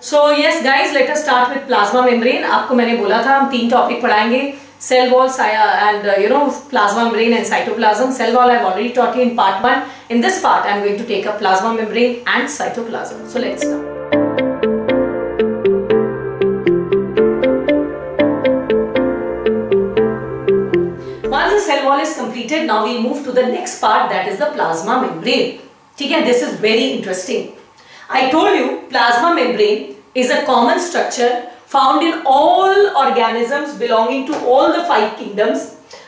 So yes guys, let us start with plasma membrane. आपको मैंने बोला था हम 3 टॉपिक पढ़ाएंगे, cell wall and plasma membrane and cytoplasm. Cell wall I've already taught you in part 1. In this part I'm going to take up plasma membrane and cytoplasm. So let's start. Once the cell wall is completed, now we move to the next part, that is the plasma membrane. ठीक है, this is very interesting. I told you plasma membrane is a common structure found in all organisms belonging to all the 5 kingdoms,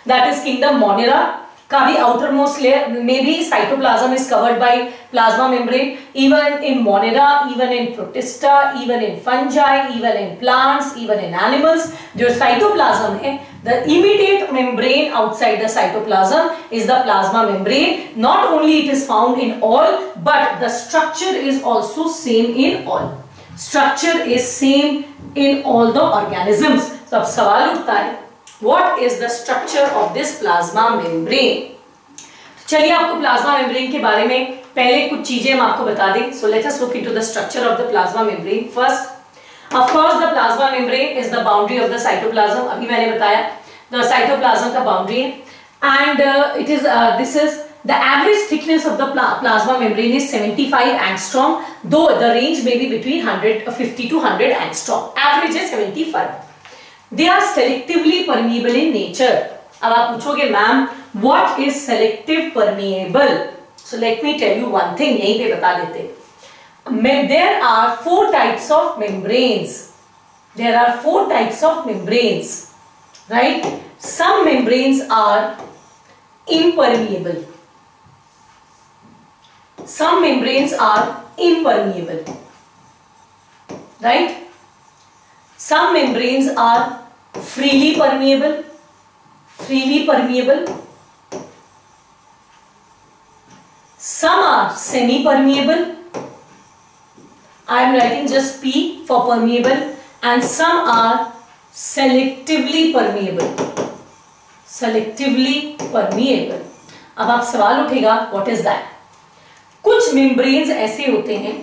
that is kingdom Monera का भी outermost layer में भी cytoplasm is covered by plasma membrane. Even in Monera, even in Protista, even in fungi, even in plants, even in animals, जो cytoplasm है, the immediate membrane outside the cytoplasm is the plasma membrane. Not only it is found in all, but the structure is also same in all. Structure is same in all the organisms. So अब सवाल उठता है, what is the structure of this plasma membrane? चलिए आपको plasma membrane के बारे में पहले कुछ चीजें हम आपको बता दें. So let us look into the structure of the plasma membrane first. Of course the plasma membrane is the boundary of the cytoplasm. अभी मैंने बताया the cytoplasm का boundary है, and it is this is the average thickness of the plasma membrane is 75 angstrom, though the range may be between 50 to 100 angstrom. Average is 75. They are selectively permeable in nature. अब आप पूछोगे ma'am what is selective permeable? So let me tell you one thing, यहीं पे बता देते. There are 4 types of membranes. There are 4 types of membranes, right? Some membranes are impermeable. Some membranes are impermeable, right? Some membranes are freely permeable. Some are semi-permeable. I am writing just P for permeable, and some are selectively permeable. अब आप सवाल उठेगा, what is that? कुछ membranes ऐसे होते हैं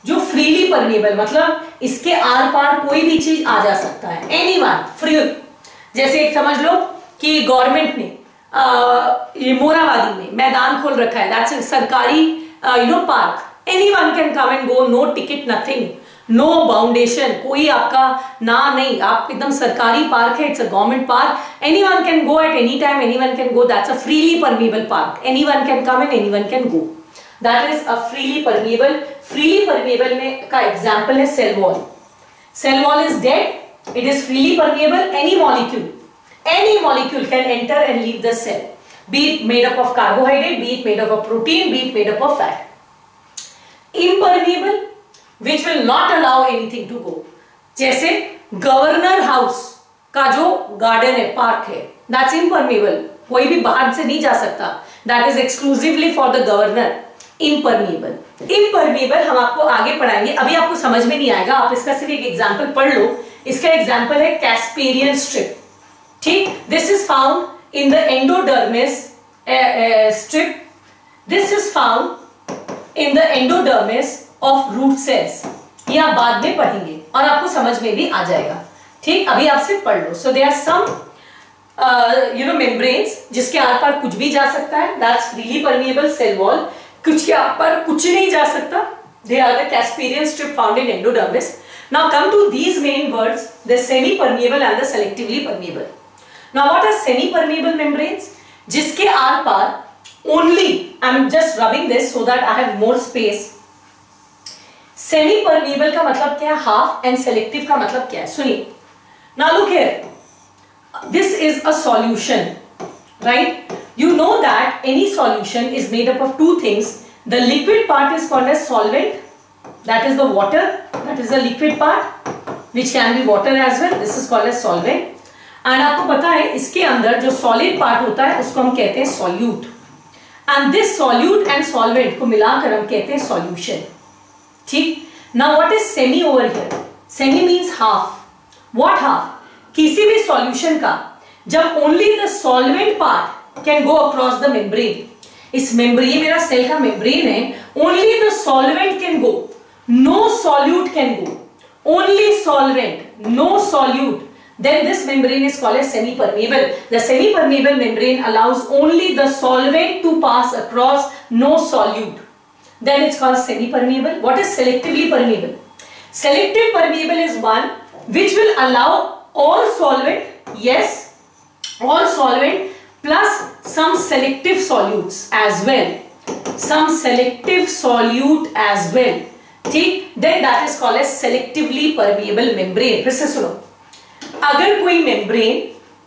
जो freely permeable, मतलब इसके आर पार कोई भी चीज आ जा सकता है, एनीवन फ्री. जैसे एक समझ लो कि गवर्नमेंट ने ये मोराबादी में मैदान खोल रखा है, दैट्स अ सरकारी park. Anyone can come and go, no ticket, nothing, no boundation, कोई आपका ना नहीं, आप एकदम सरकारी पार्क है, it's a government park. Anyone can go at any time, anyone can go, that's a freely permeable park. Anyone can come and anyone can go. That is a freely permeable. Freely permeable में का example है cell wall. Cell wall is dead. It is freely permeable. Any molecule can enter and leave the cell. Be it made up of carbohydrate, be it made up of protein, be it made up of fat. Impermeable, which will not allow anything to go. जैसे governor house का जो garden है, park है, that's impermeable. कोई भी बाहर से नहीं जा सकता. That is exclusively for the governor. impermeable हम आपको आगे पढ़ाएंगे, अभी आपको समझ में नहीं आएगा, आप इसका सिर्फ एक एग्जांपल पढ़ लो. इसका एग्जांपल है कैस्पेरियन स्ट्रिप. ठीक, this is found in the endodermis strip. This is found in the endodermis of root cells. ये आप बाद में पढ़ेंगे और आपको समझ में भी आ जाएगा. ठीक, अभी आप सिर्फ पढ़ लो. So there are some membranes जिसके आर पार कुछ भी जा सकता है, that's freely permeable cell wall. कुछ के ऊपर कुछ नहीं जा सकता, they are the Casparian strip found in endodermis. Now come to these main words, the semi-permeable and the selectively permeable. Now what are semi-permeable membranes? जिसके आर पार only, I am just rubbing this so that I have more space. Semi-permeable का मतलब क्या है, half, and selective का मतलब क्या है, सुनिए. Now look here, this is a solution, right? You know that any solution is made up of 2 things. The liquid part is called as solvent, that is the water, that is the liquid part, which can be water as well. This is called as solvent. And आपको पता है इसके अंदर जो solid part होता है उसको हम कहते हैं solute. And this solute and solvent को मिलाकर हम कहते हैं solution. ठीक. Now what is semi over here? Semi means half. What half? किसी भी solution का जब only the solvent part can go across the membrane. इस membrane, मेरा सेल का membrane है, only the solvent can go, no solute can go. only solvent, no solute, then this membrane is called as semi-permeable. The semi-permeable membrane allows only the solvent to pass across, no solute. Then it's called semi-permeable. What is selectively permeable? Selective permeable is one which will allow all solvent, yes, all solvent plus some selective solutes as well. Some selective solute as well. ठीक, then that is called as selectively permeable membrane. फिर से सुनो, अगर कोई membrane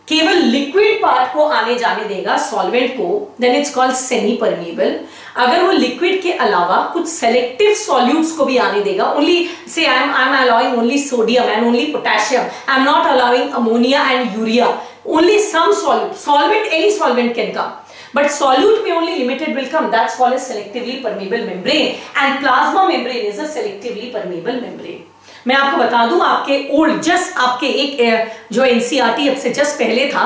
केवल liquid part को आने जाने देगा सॉल्वेंट को, then it's called semi permeable. अगर वो लिक्विड के अलावा कुछ सेलेक्टिव सॉल्यूट्स को भी आने देगा, only say I am allowing only sodium and only potassium, I am not allowing ammonia and urea, only some solvent, any solvent can come, but solute may only limited will come. That's called as selectively permeable membrane, and plasma membrane is a selectively permeable membrane. मैं आपको बता दूं, आपके old just आपके एक जो NCERT अब से जस्ट पहले था,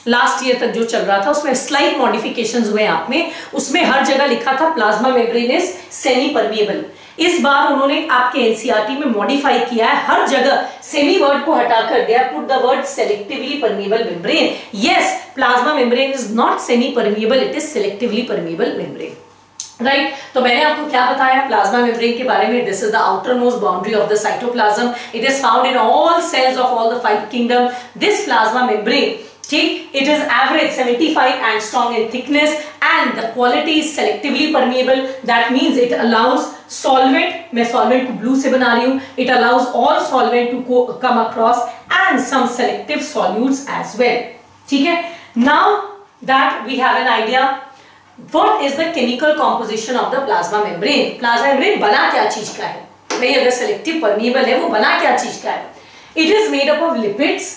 लास्ट ईयर तक जो चल रहा था, उसमें स्लाइट मॉडिफिकेशंस हुए आप में, उसमें हर जगह लिखा था plasma membrane is semi permeable. इस बार उन्होंने आपके एनसीईआरटी में मॉडिफाई किया है, हर जगह सेमी वर्ड को हटाकर दिया, put the word selectively permeable membrane. Yes, plasma membrane is not semi permeable, it is selectively permeable membrane. Right, तो मैंने आपको क्या बताया प्लाज्मा मेम्ब्रेन के बारे में. This is the outer most boundary of the cytoplasm. It is found in all cells of all the 5 kingdom. This plasma membrane, ठीक, it is average 75 angstrom in thickness and the quality is selectively permeable. That means it allows solvent, मैं solvent को blue से बना रही हूँ, it allows all solvent to come across and some selective solutes as well. ठीक है. Now that we have an idea, what is the chemical composition of the plasma membrane? Plasma membrane बना क्या चीज का है? भाई अगर selective permeable है, वो बना क्या चीज का है? It is made up of lipids.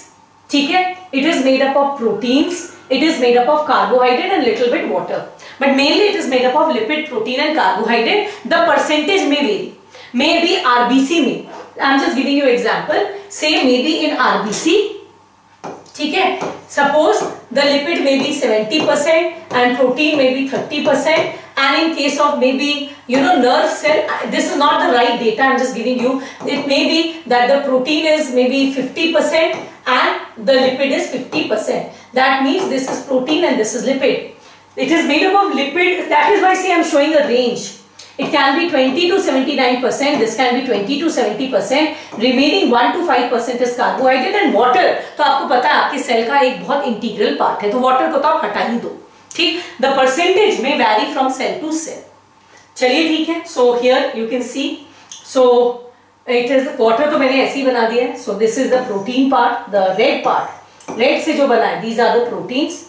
ठीक है, it is made up of proteins, it is made up of carbohydrate and little bit water, but mainly it is made up of lipid, protein and carbohydrate. The percentage may vary, maybe RBC में, I am just giving you example, say maybe in RBC, ठीक है, suppose the lipid may be 70% and protein may be 30%, and in case of maybe nerve cell, this is not the right data, I am just giving you, it may be that the protein is maybe 50% and the lipid is 50%. That means this is protein and this is lipid. It is made up of lipid, that is why I am showing a range. It can be 20 to 79%, this can be 20 to 70%, remaining 1 to 5% is carbohydrate and water. तो आपको पता है आपके cell का एक बहुत integral part है, तो वाटर को तो आप हटा ही दो. ठीक, the percentage may vary from cell to cell. चलिए ठीक है. So here you can see, so it is water तो मैंने ऐसे ही बना दिया है. So this is the protein part, the red part, red से जो बना है, these are the proteins.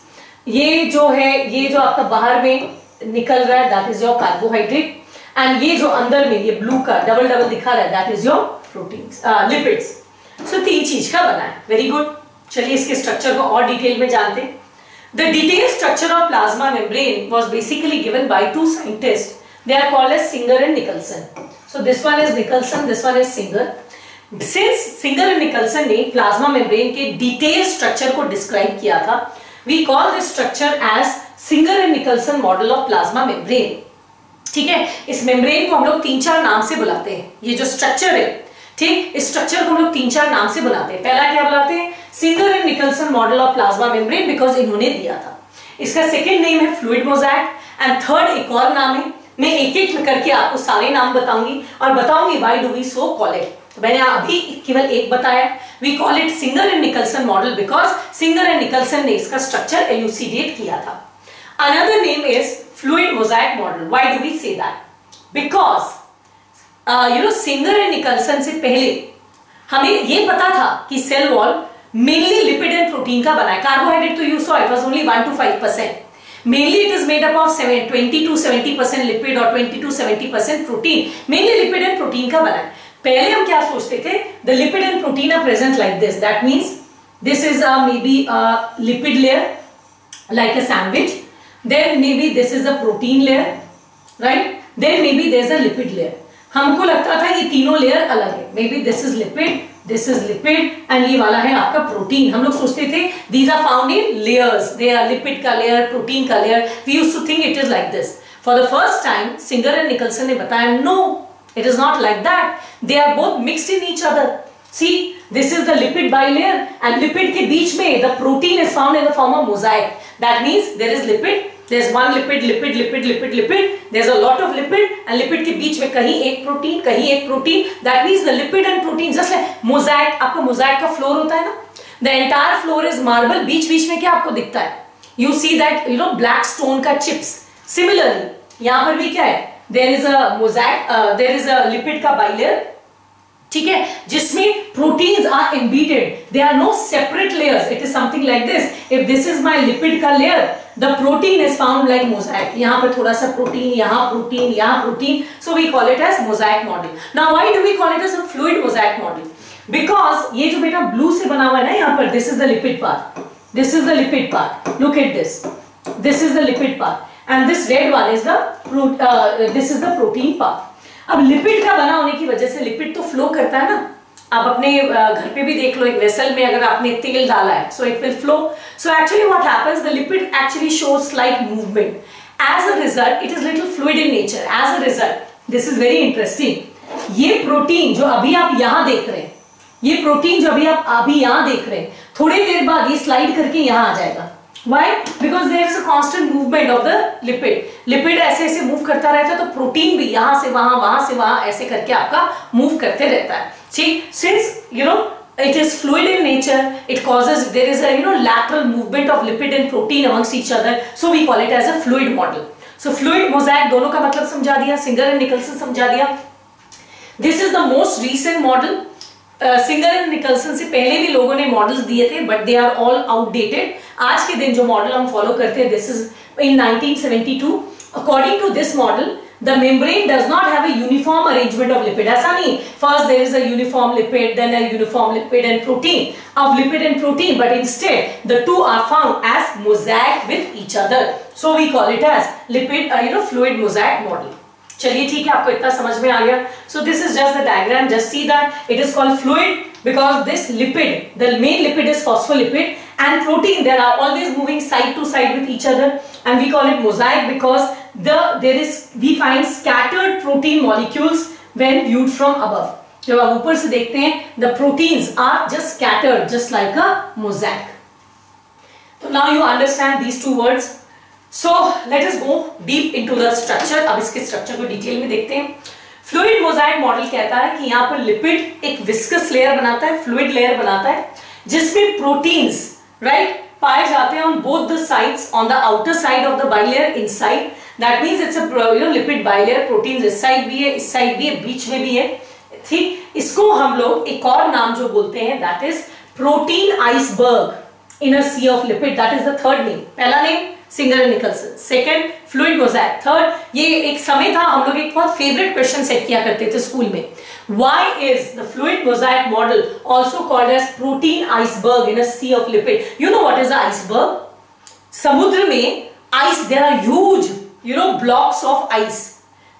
ये जो है, ये जो आपका बाहर में निकल रहा है, that is your carbohydrate, and ये जो अंदर में ये blue का डबल डबल दिखा रहा है, that is your proteins, lipids. So 3 चीज का बना है. Very good. चलिए इसके स्ट्रक्चर को और डिटेल में जानते हैं. The detailed structure of plasma membrane was basically given by 2 scientists. They are called as Singer and Nicholson. So this one is Nicholson, this one is Singer. Since Singer and Nicholson ने plasma membrane के detailed structure को describe किया था, we call this structure as Singer and Nicholson model of plasma membrane. ठीक है, इस membrane को हम लोग 3-4 नाम से बुलाते हैं. ये जो स्ट्रक्चर है, ठीक, इस स्ट्रक्चर को हम लोग 3-4 नाम से बुलाते हैं. पहला क्या बुलाते हैं? Singer and Nicolson model of plasma membrane, because इन्होंने दिया था. इसका सेकंड नेम है फ्लूइड मोज़ैक, एंड थर्ड एक और नाम है. मैं एक एक करके आपको सारे नाम बताऊंगी और बताऊंगी why do we so call it. तो मैंने अभी केवल एक बताया. We call it Singer and Nicolson model because Singer and Nicolson ने इसका स्ट्रक्चर एल्यूसिडेट किया था. Another name is fluid mosaic model. Why do we say that? Because Singer and Nicolson से पहले हमें ये पता था कि cell wall mainly lipid and protein का बना है. कार्बोहाइड्रेट तो you saw it was only 1 to 5%. Mainly it is made up of 20 to 70% lipid और 20 to 70% protein. Mainly lipid and protein का बना है. पहले हम क्या सोचते थे? The lipid and protein are present like this. That means this is maybe a lipid layer like a sandwich. Then maybe this is a protein layer, right? Then maybe there's a lipid layer. हमको लगता था ये तीनों layer अलग है. Maybe this is lipid, this is lipid and ये वाला है आपका प्रोटीन. हम लोग सोचते थे these are found in layers. They are lipid का लेयर, प्रोटीन का layer. We used to think it is like this. For the first time, Singer and Nicholson ने बताया no, It is not like that. They are both mixed in each other. See, this is the lipid bilayer, and lipid के बीच में the protein is found in the form of mosaic. That means there is lipid, there's one lipid, lipid, lipid, lipid, lipid. There's a lot of lipid, and lipid के बीच में कहीं एक protein, कहीं एक protein. That means the lipid and protein just like mosaic. आपका mosaic का floor होता है ना? The entire floor is marble. बीच-बीच में क्या आपको दिखता है? You see that black stone का chips. Similarly, यहाँ पर भी क्या है? There is a mosaic, there is a lipid का bilayer. ठीक है, जिसमें proteins are embedded. There are no separate layers. It is something like this. If this is my lipid का layer, the protein is found like mosaic. यहाँ पर थोड़ा सा protein, यहाँ protein, यहाँ protein. So we call it as mosaic model. Now why do we call it as a fluid mosaic model? Because ये जो बेटा blue से बना हुआ है ना यहाँ पर, this is the lipid part. This is the lipid part. Look at this. This is the lipid part, and this red one is this is the protein part. अब लिपिड का बना होने की वजह से लिपिड तो फ्लो करता है ना. आप अपने घर पे भी देख लो, एक वेसल में अगर आपने तेल डाला है, so it will flow. So actually what happens, the lipid actually shows slight movement. As a result, it is little fluid in nature. As a result, this is very interesting. ये protein जो अभी आप यहाँ देख रहे हैं, ये protein जो अभी यहाँ देख रहे हैं, थोड़ी देर बाद ये स्लाइड करके यहाँ आ जाएगा. Why? Because there is a constant movement of the lipid. Lipid ऐसे ऐसे मूव करता रहता है, तो प्रोटीन भी यहाँ से वहाँ ऐसे करके आपका मूव करते रहता है. ठीक, since it is fluid in nature, it causes, there is a lateral movement of lipid and protein amongst each other, so we call it as a fluid model. So fluid mosaic दोनों का मतलब समझा दिया, singer and Nicholson समझा दिया. This is the most recent model. Singer and Nicolson से पहले भी लोगों ने मॉडल्स दिए थे, but they are all outdated. आज के दिन जो मॉडल हम फॉलो करते हैं, this is in 1972. According to this model, the membrane does not have a uniform arrangement of lipid. ऐसा नहीं, first there is a uniform lipid, then a uniform lipid and protein, of lipid and protein, but instead the two are found as mosaic with each other. So we call it as lipid fluid mosaic model. चलिए ठीक है, आपको इतना समझ में आ गया. So this is just the diagram. Just see that it is called fluid because this lipid, the main lipid is phospholipid, and protein, they are always moving side to side with each other, and we call it mosaic because we find scattered protein molecules when viewed from above. जब आप ऊपर से देखते हैं, the proteins are just scattered just like a mosaic. So now you understand these two words. So let us go deep into the structure. अब इसके structure को detail में देखते हैं. फ्लूइड मोज़ाइक मॉडल कहता है कि यहाँ पर लिपिड एक विस्कस लेयर बनाता है, फ्लूइड लेयर बनाता है, जिसमें प्रोटीन्स राइट पाए जाते हैं on both the sides, on the outer side of the bilayer, inside. That means it's a lipid bilayer. Proteins इस साइड भी है, इस साइड भी है, बीच में भी है. ठीक, इसको हम लोग एक और नाम जो बोलते हैं, that is protein iceberg in a sea of lipid. That is the third name. पहला name Singer and Nicolson, second fluid mosaic, third. ये एक समय था, हम लोग एक बहुत फेवरेट क्वेश्चन सेट किया करते थे स्कूल में. Why is the fluid mosaic model also called as protein iceberg in a sea of lipid? You know what is a iceberg? समुद्र में ice, there are huge blocks of ice,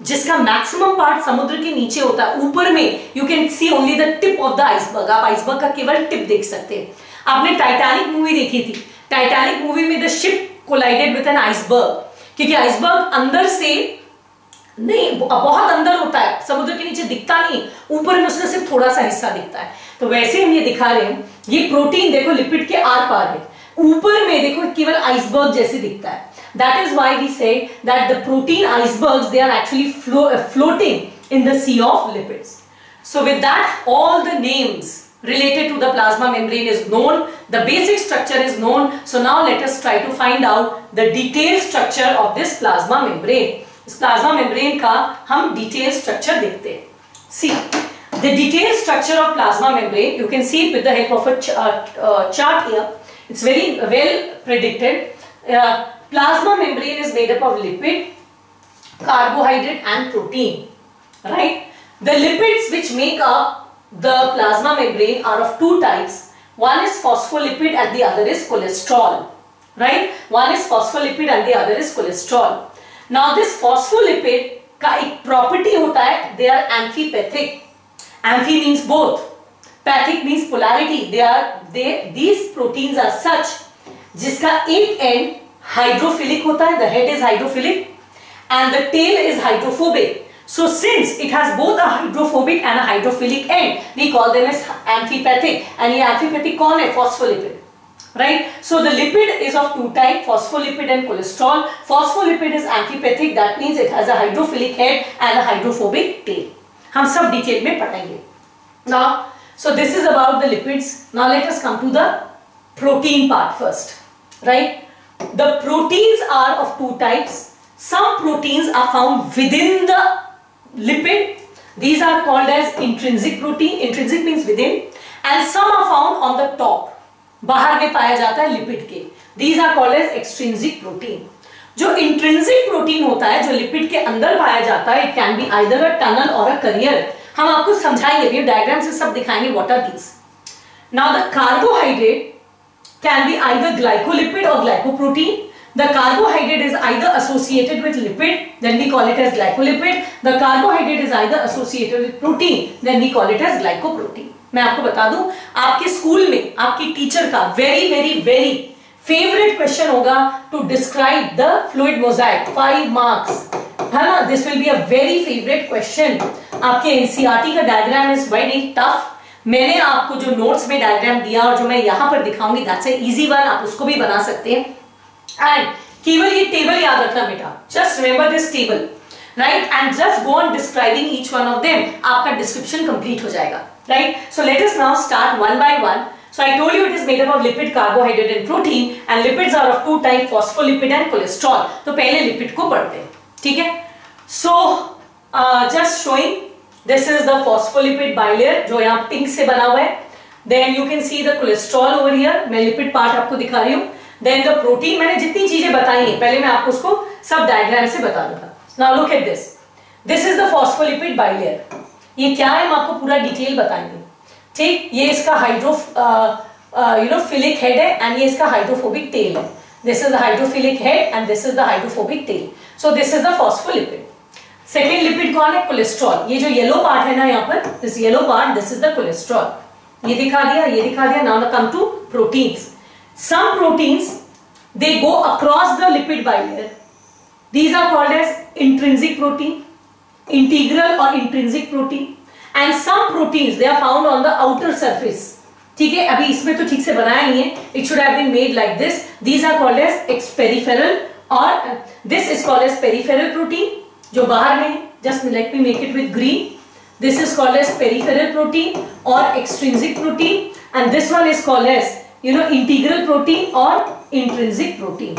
जिसका maximum part समुद्र के नीचे होता है. ऊपर में you can see only the tip of the iceberg. आप आइसबर्ग का केवल टिप देख सकते हैं. आपने टाइटैनिक मूवी देखी थी. टाइटैनिक मूवी में the ship collided with an iceberg, क्योंकि आइसबर्ग अंदर से नहीं, बहुत अंदर होता है, समुद्र के नीचे दिखता नहीं, ऊपर में उसका सिर्फ थोड़ा सा हिस्सा दिखता है. तो वैसे हम ये दिखा रहे हैं, ये प्रोटीन देखो लिपिड के आर पार है, ऊपर में देखो केवल आइसबर्ग जैसे दिखता है. That is why we say that the protein icebergs, they are actually floating in the sea of lipids. So with that all the names related to the plasma membrane is known, the basic structure is known. So now let us try to find out the detailed structure of this plasma membrane. इस plasma membrane का हम detailed structure देखते हैं. See, the detailed structure of plasma membrane, you can see it with the help of a chart here. It's very well predicted. Plasma membrane is made up of lipid, carbohydrate and protein, right? The lipids which make up the plasma membrane are of two types. One is phospholipid and the other is cholesterol, right? One is phospholipid and the other is cholesterol. Now this phospholipid का एक property होता है, they are amphipathic. Amphi means both, pathic means polarity. These proteins are such जिसका एक end hydrophilic होता है, the head is hydrophilic and the tail is hydrophobic. So since it has both a hydrophobic and a hydrophilic end, we call them as amphipathic. And ये amphipathic कौन है? Phospholipid, right? So the lipid is of two types, phospholipid and cholesterol. Phospholipid is amphipathic, that means it has a hydrophilic head and a hydrophobic tail. हम सब detail में पढ़ेंगे. Now, so this is about the lipids. Now let us come to the protein part first, right? The proteins are of two types. Some proteins are found within the lipid. These are called as intrinsic protein. Intrinsic means within. And some are found on the top. बाहर में पाया जाता है lipid के. These are called as extrinsic protein. जो intrinsic protein होता है, जो लिपिड के अंदर पाया जाता है, it can be either a tunnel or a carrier. हम आपको समझाएंगे, ये डायग्राम से सब दिखाएंगे what are these. Now the carbohydrate can be either glycolipid or glycoprotein. The carbohydrate is either associated with lipid, then we call it as glycolipid. The carbohydrate is either associated with protein, then we call it as glycoprotein. मैं आपको बता दूं, आपके school में आपकी teacher का very favorite question होगा to describe the fluid mosaic. 5 marks, है ना? This will be a very favorite question. आपके NCERT का diagram is very tough. मैंने आपको जो नोट्स में डायग्राम दिया और जो मैं यहाँ पर दिखाऊंगी, that's an easy one. आप उसको भी बना सकते हैं. And केवल ये टेबल याद रखना बेटा. Just remember this table, right? And just go on describing each one of them. आपका description complete हो जाएगा, right? So let us now start one by one. So I told you it is made up of lipid, carbohydrate and protein. And lipids are of two types, phospholipid and cholesterol. तो पहले lipid को पढ़ते हैं, ठीक है? So just showing, this is the phospholipid bilayer जो यहाँ pink से बना हुआ है. Then you can see the cholesterol over here. मैं लिपिड पार्ट आपको दिखा रही हूँ. Then the protein, मैंने जितनी चीजें बताई हैं पहले मैं आपको उसको सब डायग्राम से बता दूंगा. Now look at this. This is the phospholipid bilayer. ये क्या है हम आपको पूरा डिटेल बताएंगे, ठीक? ये इसका हाइड्रोफिलिक हेड है and ये इसका हाइड्रोफोबिक टेल है. This is the hydrophilic head and this is the hydrophobic tail. So this is the phospholipid. Second lipid कौन है? कोलेस्ट्रॉल. ये जो येलो पार्ट है ना यहाँ पर, this yellow part, this is the cholesterol. ये दिखा दिया, ये दिखा दिया. Now come to proteins. Some proteins, they go across the lipid bilayer. These are called as intrinsic protein, integral or intrinsic protein. And some proteins, they are found on the outer surface. ठीक है, अभी इसमें तो ठीक से बनाया नहीं है. It should have been made like this. These are called as peripheral, or this is called as peripheral protein, जो बाहर में है. Just let me make it with green. This is called as peripheral protein or extrinsic protein, and this one is called as integral protein or intrinsic protein.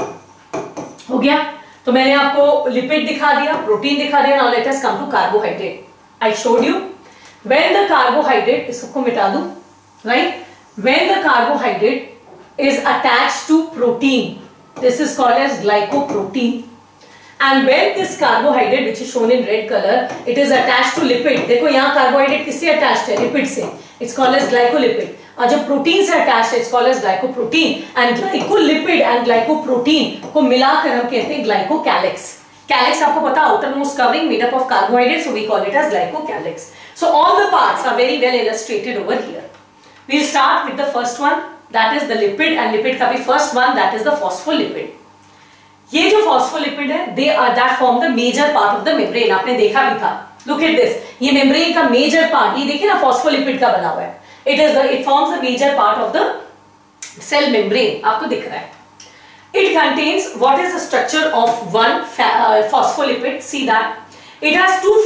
हो गया? तो मैंने आपको lipid दिखा दिया, प्रोटीन दिखा दिया. Now let us come to carbohydrate. I showed you when the carbohydrate, इसको मिटा दूं, right? When the carbohydrate is attached to protein, this is called as glycoprotein. And when this carbohydrate, which is shown in red color, it is attached to lipid. देखो यहाँ carbohydrate किससे attached है? Lipid से. It's called as glycolipid. और जब protein से attached है, it's called as glycoprotein. And glycolipid and glycoprotein को मिलाकर हम कहते हैं glycocalyx. Calyx आपको पता, outermost covering made up of carbohydrates, so we call it as glycocalyx. So all the parts are very well illustrated over here. We'll start with the first one, that is the lipid, and lipid का भी first one, that is the phospholipid. ये जो phospholipid है, they are that form the major part of the membrane. आपने देखा भी था. Look at this. ये membrane का major part, ये देखिए ना phospholipid का बना हुआ है. It forms a major part of the cell membrane. आपको दिख रहा है. It contains, what is the structure of one phospholipid? See that. It has two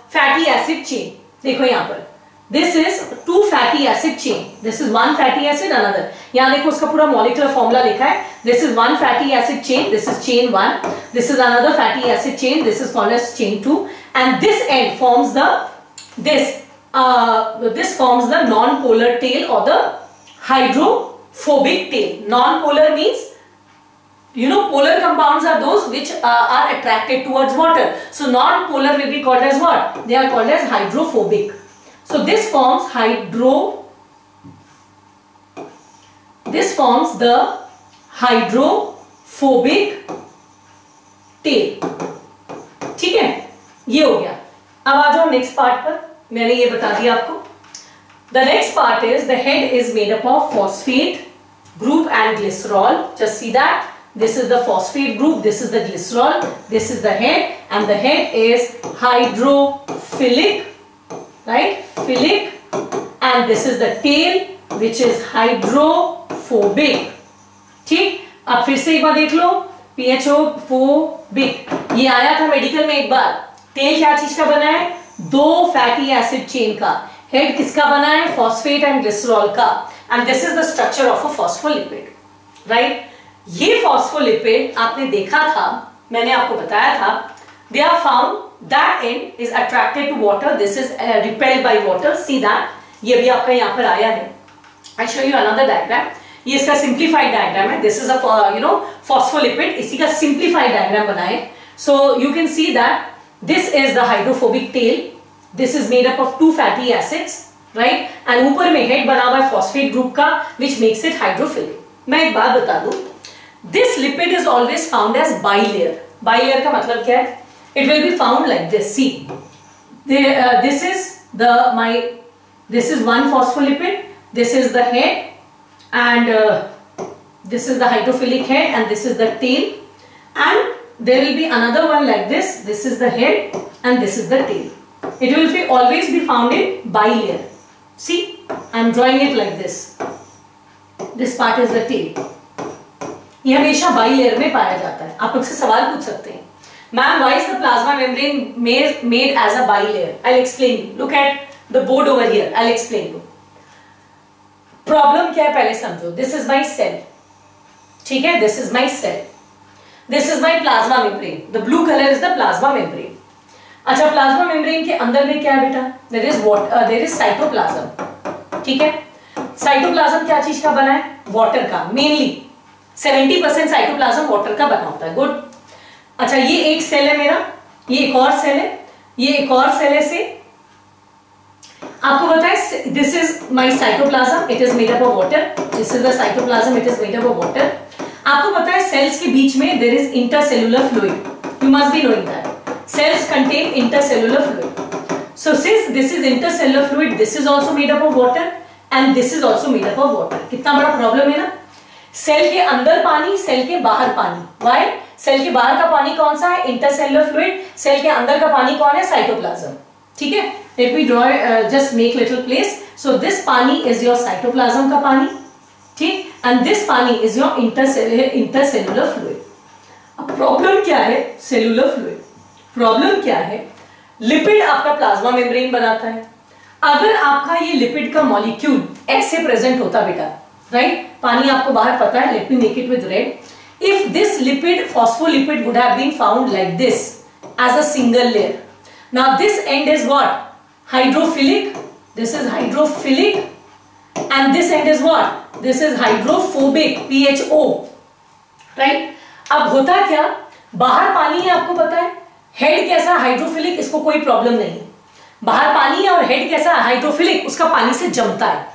fatty acid chain. देखो यहाँ पर. This is two fatty acid chain. This is one fatty acid, another. यहाँ देखो उसका पूरा molecular formula लिखा है. This is one fatty acid chain. This is chain 1. This is another fatty acid chain. This is called as chain 2. And this end forms this forms the non-polar tail or the hydrophobic tail. Non-polar means, polar compounds are those which are attracted towards water. So non-polar will be called as what? They are called as hydrophobic. So this forms the hydrophobic tail. ठीक है, ये हो गया. अब आ जाओ next part पर. मैंने ये बता दिया आपको. The next part is the head is made up of phosphate group and glycerol. Just see that. This is the phosphate group, this is the glycerol, this is the head, and the head is hydrophilic, right? Philic, and this is the tail which is hydrophobic. ठीक, अब फिर से एक बार देख लो, PHOphobic, ये आया था medical में एक बार। टेल क्या चीज का बना है? दो फैटी एसिड चेन का। हेड किसका बना है? फॉस्फेट एंड ग्लिसरॉल का। And this is the structure of a phospholipid, right? ये फॉस्फोलिपिड आपने देखा था, मैंने आपको बताया था, they are found that end is attracted to water, this is repelled by water. See that, ये भी आपका यहाँ पर आया है। I show you another diagram, ये इसका सिंप्लीफाइड डायग्राम है। दिस इज अ फॉस्फोलिपिड, इसी का सिंप्लीफाइड डायग्राम बनाए। So you can see that this is the hydrophobic tell, this is made up of 2 fatty acids, right? And ऊपर में head बना हुआ है फॉस्फेट ग्रुप का, विच मेक्स इट हाइड्रोफिलिक। मैं एक बात बता दूं, this lipid is always found as bilayer. Bilayer का मतलब क्या है? It will be found like this. See, this is one phospholipid, this is the head, and this is the hydrophilic head, and this is the tail, and there will be another one like this. This is the head and this is the tail. It will always be found in bilayer. See, I am drawing it like this. This part is the tail. ये हमेशा bilayer में पाया जाता है। आप मुझसे सवाल पूछ सकते हैं, ma'am, why is the plasma membrane made as a bilayer? I'll explain you. Look at the board over here. I'll explain you. Problem क्या है पहले समझो। दिस इज माई सेल, ठीक है? This is my cell, this is my plasma membrane. The blue colour is the plasma membrane. अच्छा, plasma membrane के अंदर में क्या है बेटा? देयर इज साइटोप्लाज्म, ठीक है? साइटोप्लाज्म क्या चीज का बना है? वाटर का। मेनली 70% साइटोप्लाज्म वाटर का बना होता है। गुड। अच्छा, ये एक सेल है मेरा, ये एक और सेल है, ये एक और सेल है से आपको पता है, this is my cytoplasm, it is made up of water. This is the cytoplasm, it is made up of water. आपको पता है सेल्स के बीच में there is intercellular fluid, you must be knowing that cells contain intercellular fluid. So since this is intercellular fluid, this is also made up of water and this is also made up of water. कितना बड़ा problem है ना? Cell के अंदर पानी, cell के बाहर पानी। व्हाई? सेल के बाहर का पानी कौन सा है? Intercellular fluid. सेल के अंदर का पानी कौन है? साइटोप्लाज्म, ठीक है? Let me draw, just make little place. So this पानी is your cytoplasm का पानी, ठीक? And this पानी is your intercellular fluid. अब प्रॉब्लम क्या है? Cellular fluid. प्रॉब्लम क्या है? लिपिड आपका प्लाज्मा मेम्ब्रेन बनाता है। अगर आपका ये लिपिड का मॉलिक्यूल ऐसे प्रेजेंट होता बेटा, राइट? पानी आपको बाहर पता है, let me make it with red. If this lipid, phospholipid would have been found like this as a single layer. Now this end is what? Hydrophilic. This is hydrophilic, and this end is what? This is hydrophobic, PHO, right? अब होता क्या, बाहर पानी है, आपको पता है। Head कैसा? हाइड्रोफिलिक, इसको कोई प्रॉब्लम नहीं। बाहर पानी है और हेड कैसा? हाइड्रोफिलिक, उसका पानी से जमता है,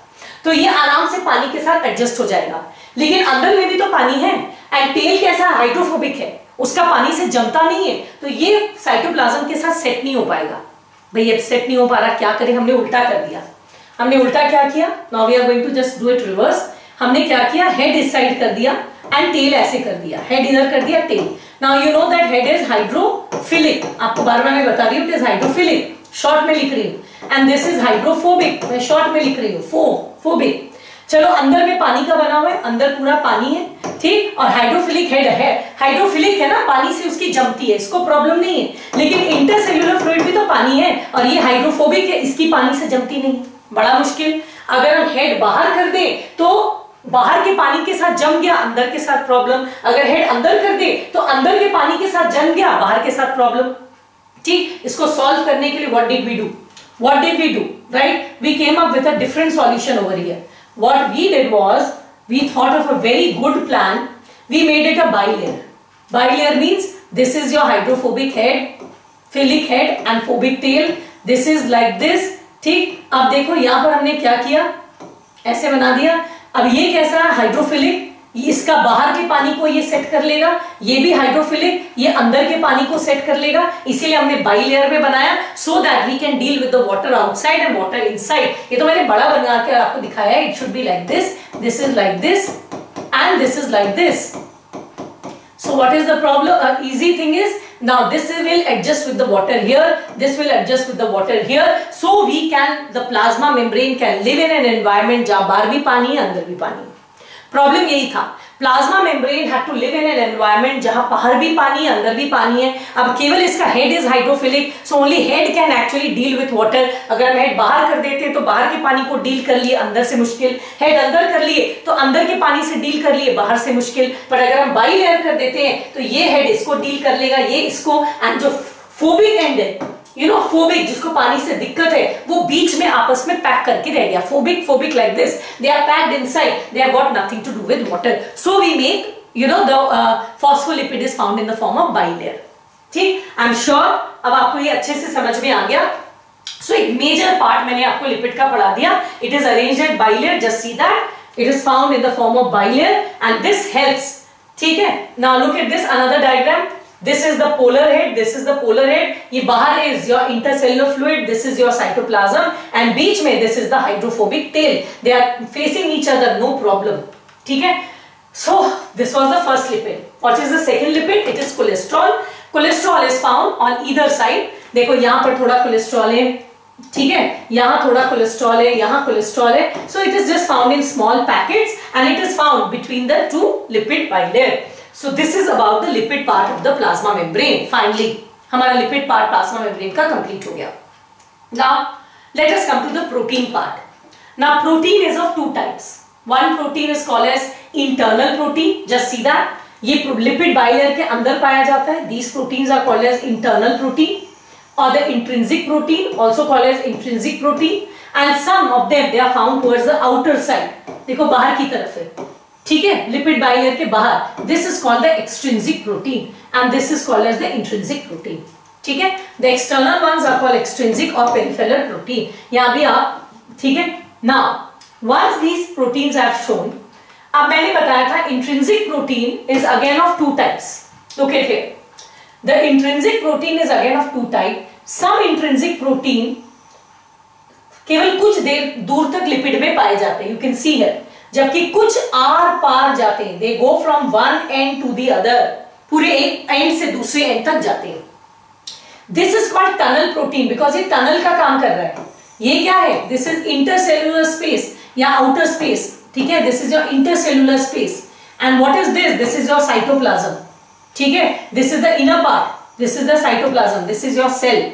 तो ये आराम से पानी के साथ एडजस्ट हो जाएगा। लेकिन अंदर में भी तो पानी है, एंड टेल कैसा? हाइड्रोफोबिक है, उसका पानी से जमता नहीं है, तो ये साइटोप्लाज्म के साथ सेट नहीं हो पाएगा। भाई अब सेट नहीं हो पा रहा, क्या करें? हमने उल्टा कर दिया। हमने उल्टा क्या किया? Now we are going to just do it reverse. हमने क्या किया? हेड इस साइड कर दिया एंड टेल ऐसे कर दिया। हेड इधर कर दिया, tail. Now you know that head is hydrophilic, आपको बार बार मैं बता रही हूँ, इट इज हाइड्रोफिलिक, शॉर्ट में लिख रही हूँ। एंड दिस इज हाइड्रोफोबिक, मैं शॉर्ट में लिख रही हूँ, फोबिक। चलो, अंदर में पानी का बना हुआ है, अंदर पूरा पानी है, ठीक? और हाइड्रोफिलिक हेड है, हाइड्रोफिलिक है ना, पानी से उसकी जमती है, इसको प्रॉब्लम नहीं है। लेकिन इंटरसेल्युलर फ्लूइड भी तो पानी है, और ये हाइड्रोफोबिक है, इसकी पानी से जमती नहीं। बड़ा मुश्किल। अगर हम हेड बाहर कर दें तो बाहर के पानी के साथ जम गया, अंदर के साथ प्रॉब्लम। अगर हेड अंदर कर दे तो अंदर के पानी के साथ जम गया, बाहर के साथ प्रॉब्लम, ठीक? इसको सॉल्व करने के लिए what did we do? Right? We came up with a different solution over here. What we did was, we thought of a very good plan. We made it a bilayer. Bilayer means this is your hydrophobic head, philic head and phobic tail. This is like this, ठीक? अब देखो यहाँ पर हमने क्या किया, ऐसे बना दिया। अब ये कैसा है? हाइड्रोफिलिक, इसका बाहर के पानी को ये सेट कर लेगा, ये भी हाइड्रोफिलिक, ये अंदर के पानी को सेट कर लेगा। इसीलिए हमने बाइलेयर में बनाया, so that we can deal with the water outside and water inside. ये तो मैंने बड़ा बना के आपको दिखाया है। It should be like this, this is like this and this is like this. So what is the problem? Easy thing is Now this will adjust with the water here, this will adjust with the water here, so the plasma membrane can live in an environment जहाँ बाहर भी पानी है अंदर भी पानी. Problem यही था, plasma membrane had to live in an environment जहां बाहर भी पानी है अंदर भी पानी है. अब केवल इसका head is hydrophilic, so only head can actually deal with water. अगर हम हेड बाहर कर देते हैं तो बाहर के पानी को डील कर लिए, अंदर से मुश्किल. हेड अंदर कर लिए तो अंदर के पानी से डील कर लिए, बाहर से मुश्किल. पर अगर हम बाई लेयर कर देते हैं तो ये हेड इसको डील कर लेगा, ये इसको, एंड जो फोबिक एंड है, फोबिक जिसको पानी से दिक्कत है, वो बीच में आपस में पैक करके रह गया. Phobic like this, they are packed inside, they have got nothing to do with water. So we make, the phospholipid is found in the form of bilayer. ठीक, I'm sure अब आपको ये अच्छे से समझ में आ गया. So एक मेजर पार्ट मैंने आपको लिपिड का पढ़ा दिया. It is arranged at bilayer, just see that. It is found in the form of bilayer and this helps. ठीक है, now look at this, another diagram. This is the polar head, this is the polar head. ये बाहर is your intercellular fluid, this is your cytoplasm, and बीच में this is the hydrophobic tail. They are facing each other, no problem. ठीक है? So this was the first lipid. What is the second lipid? It is cholesterol. Cholesterol is found on either side. देखो यहाँ पर थोड़ा cholesterol है, ठीक है? यहाँ थोड़ा cholesterol है, यहाँ cholesterol है. So it is just found in small packets and it is found between the two lipid bilayer. So this is about the lipid part of the plasma membrane. Finally, हमारा lipid part plasma membrane का complete हो गया. Now, let us come to the protein part. Now, protein is of two types. One protein is called as internal protein. Just see that. ये lipid bilayer के अंदर पाया जाता है. These proteins are called as internal protein, or the intrinsic protein, also called as intrinsic protein. And some of them they are found towards the outer side. देखो बाहर की तरफ है. ठीक है, लिपिड बाइलेयर के बाहर. This is called the extrinsic protein and this is called as the intrinsic protein. ठीक है, the external ones are called extrinsic और पेरिफेरल प्रोटीन. यहां भी आप, ठीक है. Now once these proteins have shown, अब मैंने बताया था intrinsic protein is again of two types. Look at here, the intrinsic protein is again of two type. Some intrinsic protein केवल कुछ देर दूर तक लिपिड में पाए जाते हैं, यू कैन सी हियर, जबकि कुछ आर पार जाते हैं. They go from one end to the other, पूरे एक एंड से दूसरे एंड तक जाते हैं. This is called tunnel protein because ये टनल का काम कर रहा है. ये क्या है? दिस इज इंटरसेल्युलर स्पेस या आउटर स्पेस. ठीक है, this is your intercellular space. And what is this? This is your cytoplasm. ठीक है, this is the inner part, this is the cytoplasm, this is your cell.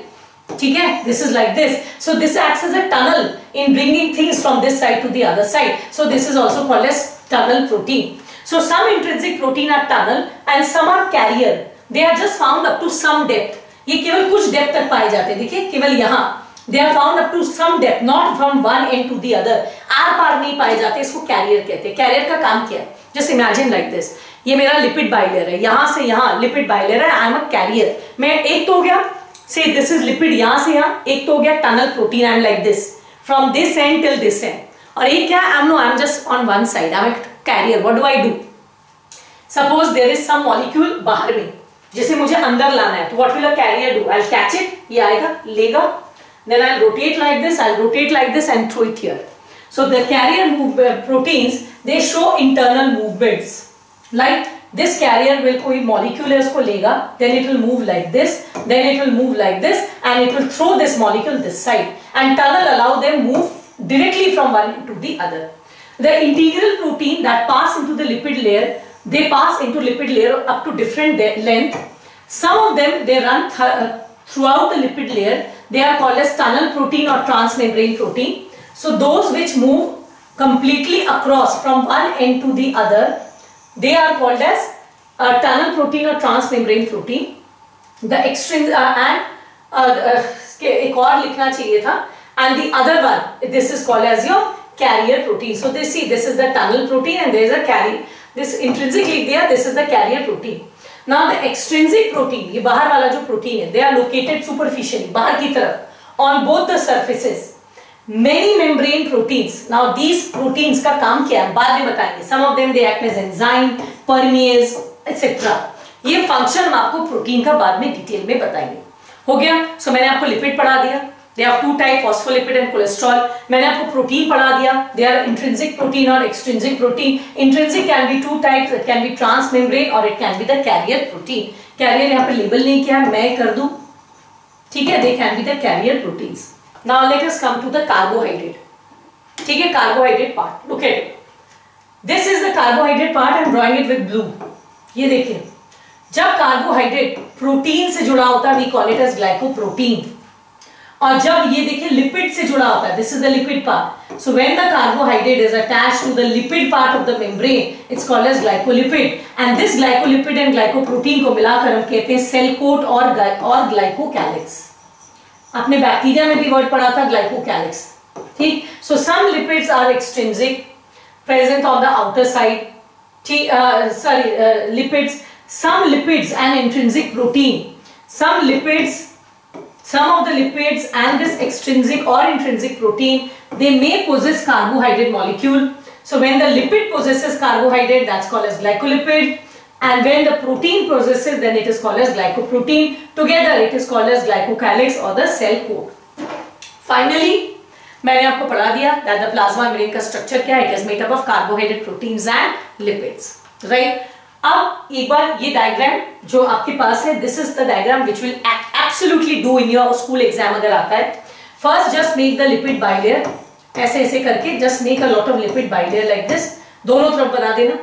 ठीक है, this is like this. So this acts as a tunnel in bringing things from this side to the other side. So this is also called as tunnel protein. So some intrinsic protein are tunnel and some are carrier. They are just found up to some depth. ये केवल कुछ depth तक पाए जाते हैं. देखिए केवल यहाँ they are found up to some depth, not from one end to the other. आर पार नहीं पाए जाते, इसको कैरियर कहते हैं. कैरियर का काम क्या है? Just imagine like this. ये मेरा लिपिड बाइलेयर है, यहाँ से यहाँ लिपिड बाइलेयर है. I am a carrier. मैं एक तो हो गया, say this is lipid, यहाँ से यहाँ एक तो हो गया tunnel protein. I am like this from this end till this end. और एक क्या, I am just on one side, I am carrier. What do I do? Suppose there is some molecule बाहर में जिसे मुझे अंदर लाना है, तो what will a carrier do? I will catch it, ये आएगा लेगा, then I will rotate like this, I will rotate like this and throw it here. So the carrier proteins they show internal movements. Like this carrier will, कोई molecule है उसको लेगा, then it will move like this, then it will move like this and it will throw this molecule this side, and tunnel allow them move directly from one to the other. The integral protein that pass into the lipid layer, they pass into lipid layer up to different length. Some of them they run throughout the lipid layer. They are called as tunnel protein or transmembrane protein. So those which move completely across from one end to the other, they are called as tunnel protein or transmembrane protein. The extrinsic एक और लिखना चाहिए था, and the other one, this is called as your carrier protein. So they see this is the tunnel protein and there is a carrier. This intrinsic लिख दिया, this is the carrier protein. Now the extrinsic protein, ये बाहर वाला जो protein है, they are located superficially, बाहर की तरफ, on both the surfaces. Many membrane proteins. Now these proteins का काम क्या है बाद में बताएंगे. Some of them they act as enzyme, permease, etc. ये फंक्शन हम आपको प्रोटीन का बाद में डिटेल में बताएंगे. हो गया. सो मैंने आपको लिपिड पढ़ा दिया, They have two type, phospholipid and cholesterol. मैंने आपको प्रोटीन पढ़ा दिया. They are intrinsic protein or extrinsic protein. Intrinsic can be two types. It can be transmembrane or it can be the carrier protein. Carrier यहाँ पे label नहीं किया है, मैं कर दूं. ठीक है, they can be the carrier proteins. Now let us come to the carbohydrate. ठीक है, carbohydrate part. Look at it. This is the carbohydrate part. I am drawing it with blue. ये देखिए, जब कार्बोहाइड्रेट प्रोटीन से जुड़ा होता है, we call it as glycoprotein. और जब ये देखिए लिपिड से जुड़ा होता है, this is the lipid part. So when the carbohydrate is attached to the lipid part of the membrane, it's called as glycolipid. And this glycolipid and glycoprotein को मिलाकर हम कहते हैं सेल कोट और ग्लाइकोकैलिक्स. आपने बैक्टीरिया में भी word पढ़ा था ग्लाइकोकैलिक्स. ठीक. So some lipids are extrinsic, present on the outer side. Lipids. Some lipids and intrinsic protein. Some of the lipids and this extrinsic or intrinsic protein, they may possess carbohydrate molecule. So when the lipid possesses carbohydrate, that's called as glycolipid, and when the protein possesses, then it is called as glycoprotein. Together it is called as glycocalyx or the cell coat. Finally, मैंने आपको पढ़ा दिया that the plasma membrane का structure क्या है? It is made up of carbohydrate, proteins and lipids, right? अब एक बार ये डायग्राम जो आपके पास है, this is the diagram which will absolutely do in your school exam अगर आता है. First just make the lipid bilayer, ऐसे ऐसे करके just make a lot of lipid bilayer like this. दोनों तरफ बना देना.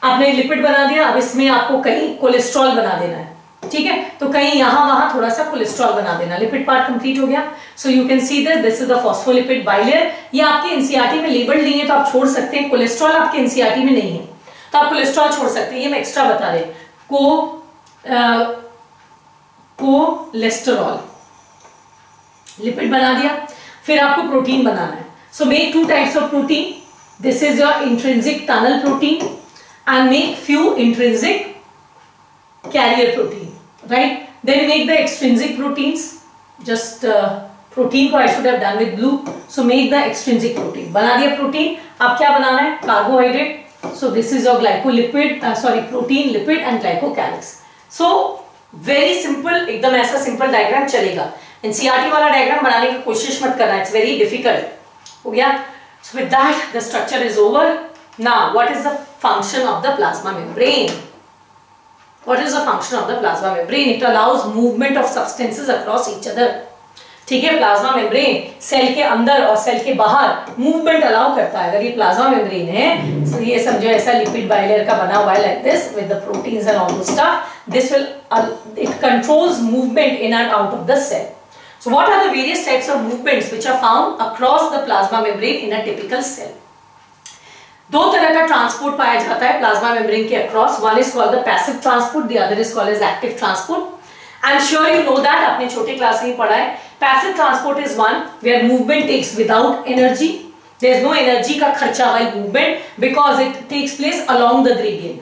आपने लिपिड बना दिया, अब इसमें आपको कहीं कोलेस्ट्रॉल बना देना है. ठीक है, तो कहीं यहाँ वहां थोड़ा सा कोलेस्ट्रॉल बना देना. लिपिड पार्ट कंप्लीट हो गया. So you can see this is the phospholipid bilayer. ये आपके एनसीईआरटी में लेबल्ड नहीं है तो आप छोड़ सकते हैं. कोलेस्ट्रॉल आपके एनसीईआरटी में नहीं है तो आप कोलेस्ट्रॉल छोड़ सकते हैं. ये मैं एक्स्ट्रा बता रहे. कोलेस्टेरॉल लिपिड बना दिया. फिर आपको प्रोटीन बनाना है. So make two types of protein. This is your intrinsic tunnel protein and make few intrinsic carrier protein, right? Then make the extrinsic proteins. Just protein को I should have done with blue. So make the extrinsic protein. बना दिया protein. अब क्या बनाना है? Carbohydrate. So this is your glycolipid, protein, lipid and glycocalyx. So very simple, एकदम ऐसा simple diagram चलेगा. NCERT वाला diagram बनाने की कोशिश मत करना. It's very difficult. हो गया? So with that the structure is over. Now what is the function of the plasma membrane? What is the function of the plasma membrane? It allows movement of substances across each other. ठीक है, plasma membrane cell के अंदर और cell के बाहर movement allow करता है. अगर ये प्लाज्मा मेम्ब्रेन है तो ये समझो ऐसा लिपिड बाइलेयर का बना हुआ है like this with the proteins and all the stuff. This will it controls movement in and out of the cell. So what are the various types of movements which are found across the plasma membrane in a typical cell? दो तरह का transport पाया जाता है plasma membrane के across. One is called the passive transport, the other is called as active transport. I am sure you know that, आपने छोटे class में पढ़ा है. Passive transport is one where movement takes without energy. There is no energy का खर्चा while movement because it takes place along the gradient.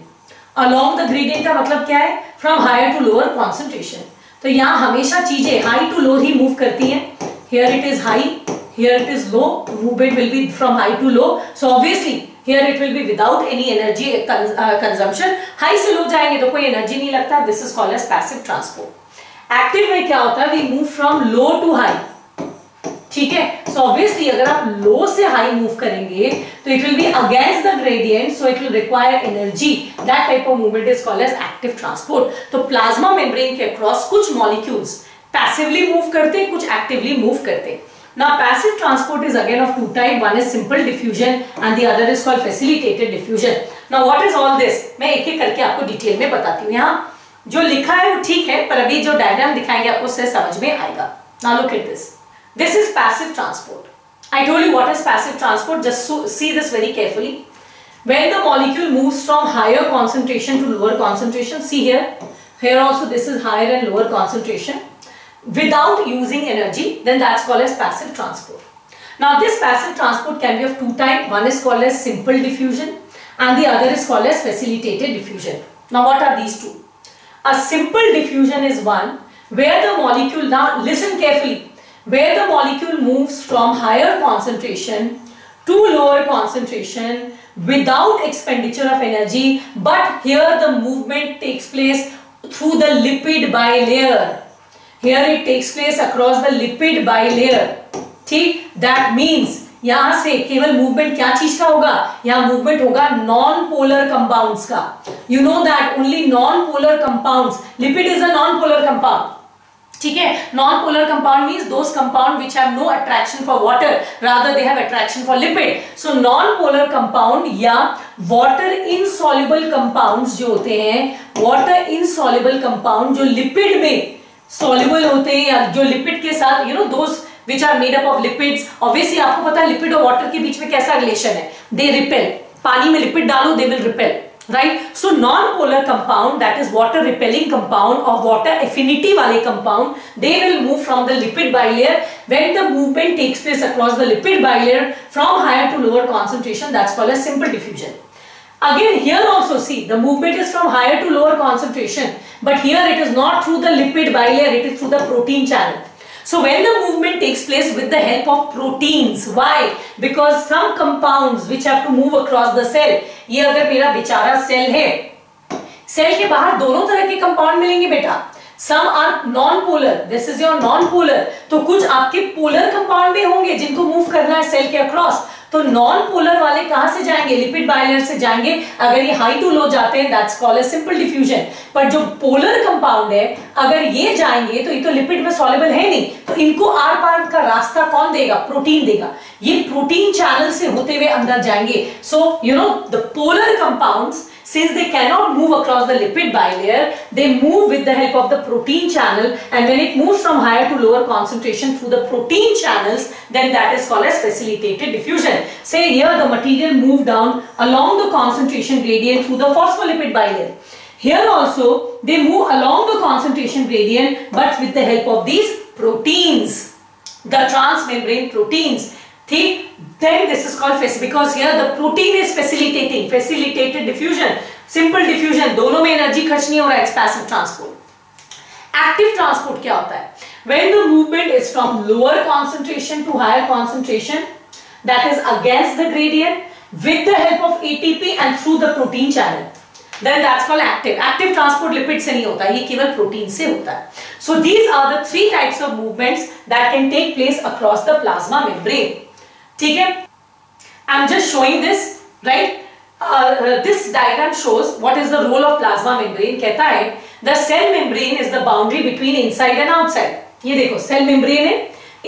Along the gradient का मतलब क्या है? From higher to lower concentration. तो यहाँ हमेशा चीजें हाई टू लो ही मूव करती हैं. Here it is high, here it is low. Movement will be from high to low. So obviously here it will be without any energy consumption. High से low जाएंगे तो कोई energy नहीं लगता. This is called as passive transport. Active में क्या होता है? We move from low to high. ठीक है. So obviously अगर आप low से high move करेंगे तो it will be against the gradient, so it will require energy. That type of movement is called as active transport. तो plasma membrane के across कुछ molecules passively move करते हैं, कुछ actively move करते हैं. Now passive transport is again of two type. One is simple diffusion and the other is called facilitated diffusion. Now what is all this? मैं एक एक करके आपको डिटेल में बताती हूँ. यहाँ जो लिखा है वो ठीक है, पर अभी जो डायग्राम दिखाएंगे आपको उससे समझ में आएगा. Now look at this. This is passive transport. I told you what is passive transport. Just see this very carefully. When the molecule moves from higher concentration to lower concentration, see here. Here also this is higher and lower concentration. Without using energy, then that's called as passive transport. Now this passive transport can be of two types. One is called as simple diffusion and the other is called as facilitated diffusion. Now what are these two? A simple diffusion is one where the molecule, now listen carefully, where the molecule moves from higher concentration to lower concentration without expenditure of energy, but here the movement takes place through the lipid bilayer. Here it takes place across the lipid bilayer. ठीक, that means यहां से केवल movement क्या चीज का होगा, यहां movement होगा नॉन पोलर कंपाउंड्स का. You know that only non polar compounds, lipid is a non polar compound. ठीक है, non polar compound means those compound which have no attraction for water, rather they have attraction for lipid. So non polar compound या water insoluble compounds जो होते हैं, water insoluble compound जो lipid में soluble होते हैं या जो लिपिड के साथ you know those which are made up of lipids. Obviously आपको पता है लिपिड और वाटर के बीच में कैसा रिलेशन है, they repel. पानी में लिपिड डालो they will repel, right? So non-polar compound, that is water repelling compound or water affinity वाले compound, they will move from the lipid bilayer. When the movement takes place across the lipid bilayer from higher to lower concentration, that's called as simple diffusion. Again here also see the movement is from higher to lower concentration, but here it is not through the lipid bilayer, it is through the protein channel. So when the movement takes place with the help of proteins, why? Because some compounds which have to move across the cell, ये अगर मेरा बेचारा cell है, cell के बाहर दोनों तरह के कंपाउंड मिलेंगे बेटा. Some are non-polar, this is your non-polar. तो कुछ आपके पोलर कंपाउंड भी होंगे जिनको मूव करना है सेल के अक्रॉस. तो नॉन पोलर वाले कहां से जाएंगे, लिपिड बाइलेयर से जाएंगे. अगर ये हाई टू लो जाते हैं that's called as simple diffusion. पर जो पोलर कंपाउंड है अगर ये जाएंगे तो ये तो लिपिड में सॉल्युबल है नहीं, तो इनको आर पार का रास्ता कौन देगा, प्रोटीन देगा. ये प्रोटीन चैनल से होते हुए अंदर जाएंगे. So you know the polar compounds, since they cannot move across the lipid bilayer, they move with the help of the protein channel, and when it moves from higher to lower concentration through the protein channels, then that is called as facilitated diffusion. Say here the material move down along the concentration gradient through the phospholipid bilayer. Here also they move along the concentration gradient but with the help of these proteins, the transmembrane proteins. ठीक, then this is called because here the protein is facilitated diffusion, simple diffusion, दोनों में energy खर्च नहीं हो रहा है. passive transport. Active transport क्या होता है? When the movement is from lower concentration to higher concentration, that is against the gradient with the help of ATP and through the protein channel, then that's called active. Active transport lipid से नहीं होता है, ये केवल protein से होता है. So these are the three types of movements that can take place across the plasma membrane. ठीक है, I'm just showing this, right? This diagram shows what is the role of plasma membrane. कहता है the cell membrane is the boundary between inside and outside. ये देखो cell membrane है,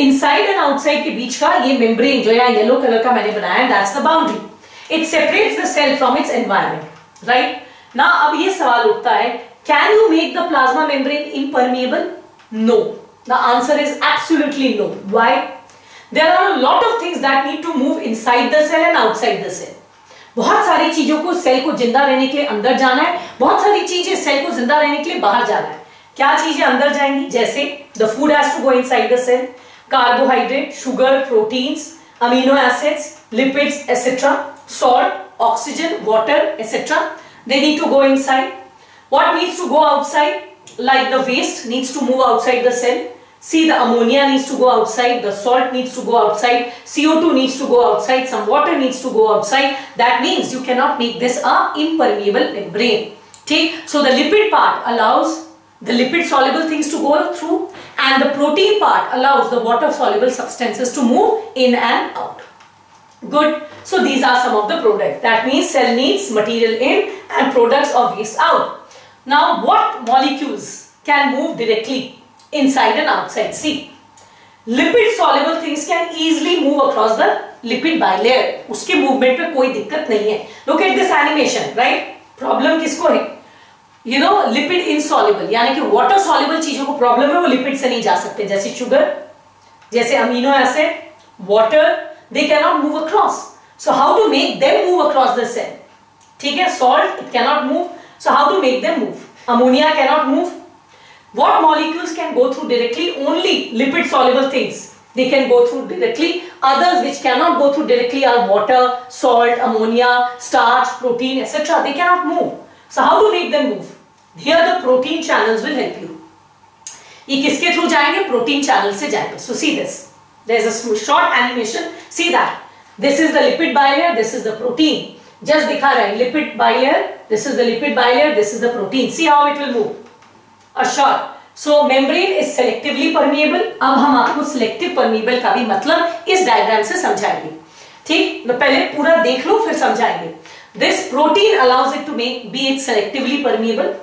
inside and outside के बीच का ये membrane जो यहाँ yellow color का मैंने बनाया, that's the boundary. It separates the cell from its environment, right? Now अब ये सवाल उठता है, can you make the plasma membrane impermeable? No. The answer is absolutely no. Why? There are a lot of things that need to move inside the cell and outside the cell. बहुत सारी चीजों को cell को जिंदा रहने के लिए अंदर जाना है, बहुत सारी चीजें सेल को जिंदा रहने के लिए बाहर जाना है. क्या चीजें अंदर जाएंगी, जैसे the food has to go inside the cell, carbohydrate, sugar, proteins, amino acids, lipids, etc., salt, oxygen, water, etc. They need to go inside. What needs to go outside? Like the waste needs to move outside the cell. See, the ammonia needs to go outside, the salt needs to go outside, CO2 needs to go outside, some water needs to go outside. That means you cannot make this a impermeable membrane. Okay? So the lipid part allows the lipid soluble things to go through, and the protein part allows the water soluble substances to move in and out. Good. So these are some of the products. That means cell needs material in and products or waste out. Now what molecules can move directly inside and outside? See, lipid soluble things can easily move across the lipid bilayer. उसके movement पे कोई दिक्कत नहीं है. Look at this animation, right? Problem किसको है? You know, lipid insoluble, यानी कि water soluble चीजों को प्रॉब्लम है, वो लिपिड से नहीं जा सकते. जैसे शुगर, जैसे amino acid, water, they cannot move across. So how to make them move across the cell? ठीक है, salt it cannot move. So how to make them move? Ammonia cannot move. What molecules can go through directly? Only lipid soluble things. They can go through directly. Others which cannot go through directly are water, salt, ammonia, starch, protein, etc. They cannot move. So how to make them move? Here the protein channels will help you. ये किसके through जाएंगे? Protein channel से जाएंगे. So see this. There is a short animation. See that. This is the lipid bilayer. This is the protein. Just दिखा रहा है lipid bilayer. This is the lipid bilayer. This is the protein. See how it will move. A short. So membrane is selectively permeable. अब हम आपको selective permeable का भी मतलब इस डायग्राम से समझाएंगे, ठीक। तो पहले पूरा देख लो फिर समझाएंगे। This protein allows it to make be it selectively permeable,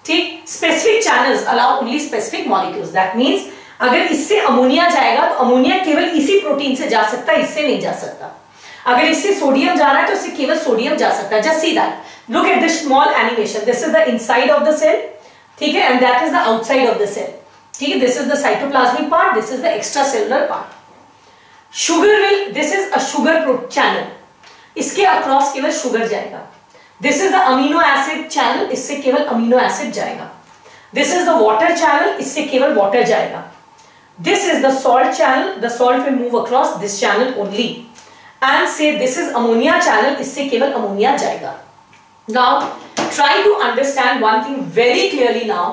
ठीक। Specific channels allow only specific molecules, that means अगर इससे अमोनिया जाएगा तो अमोनिया केवल इसी प्रोटीन से जा सकता है, इससे नहीं जा सकता। अगर इससे सोडियम जा रहा है तो इससे केवल सोडियम जा सकता है। Just see that, look at this small animation, this is the inside of the cell, ठीक है, and that is the outside of the cell, ठीक है। This is the cytoplasmic part, this is the extra cellular part. Sugar will, this is a sugar channel, इसके across केवल sugar जाएगा। This is the amino acid channel, इससे केवल amino acid जाएगा। This is the water channel, इससे केवल water जाएगा। This is the salt channel, the salt will move across this channel only. And say this is ammonia channel, इससे केवल ammonia जाएगा। Now try to understand one thing very clearly now.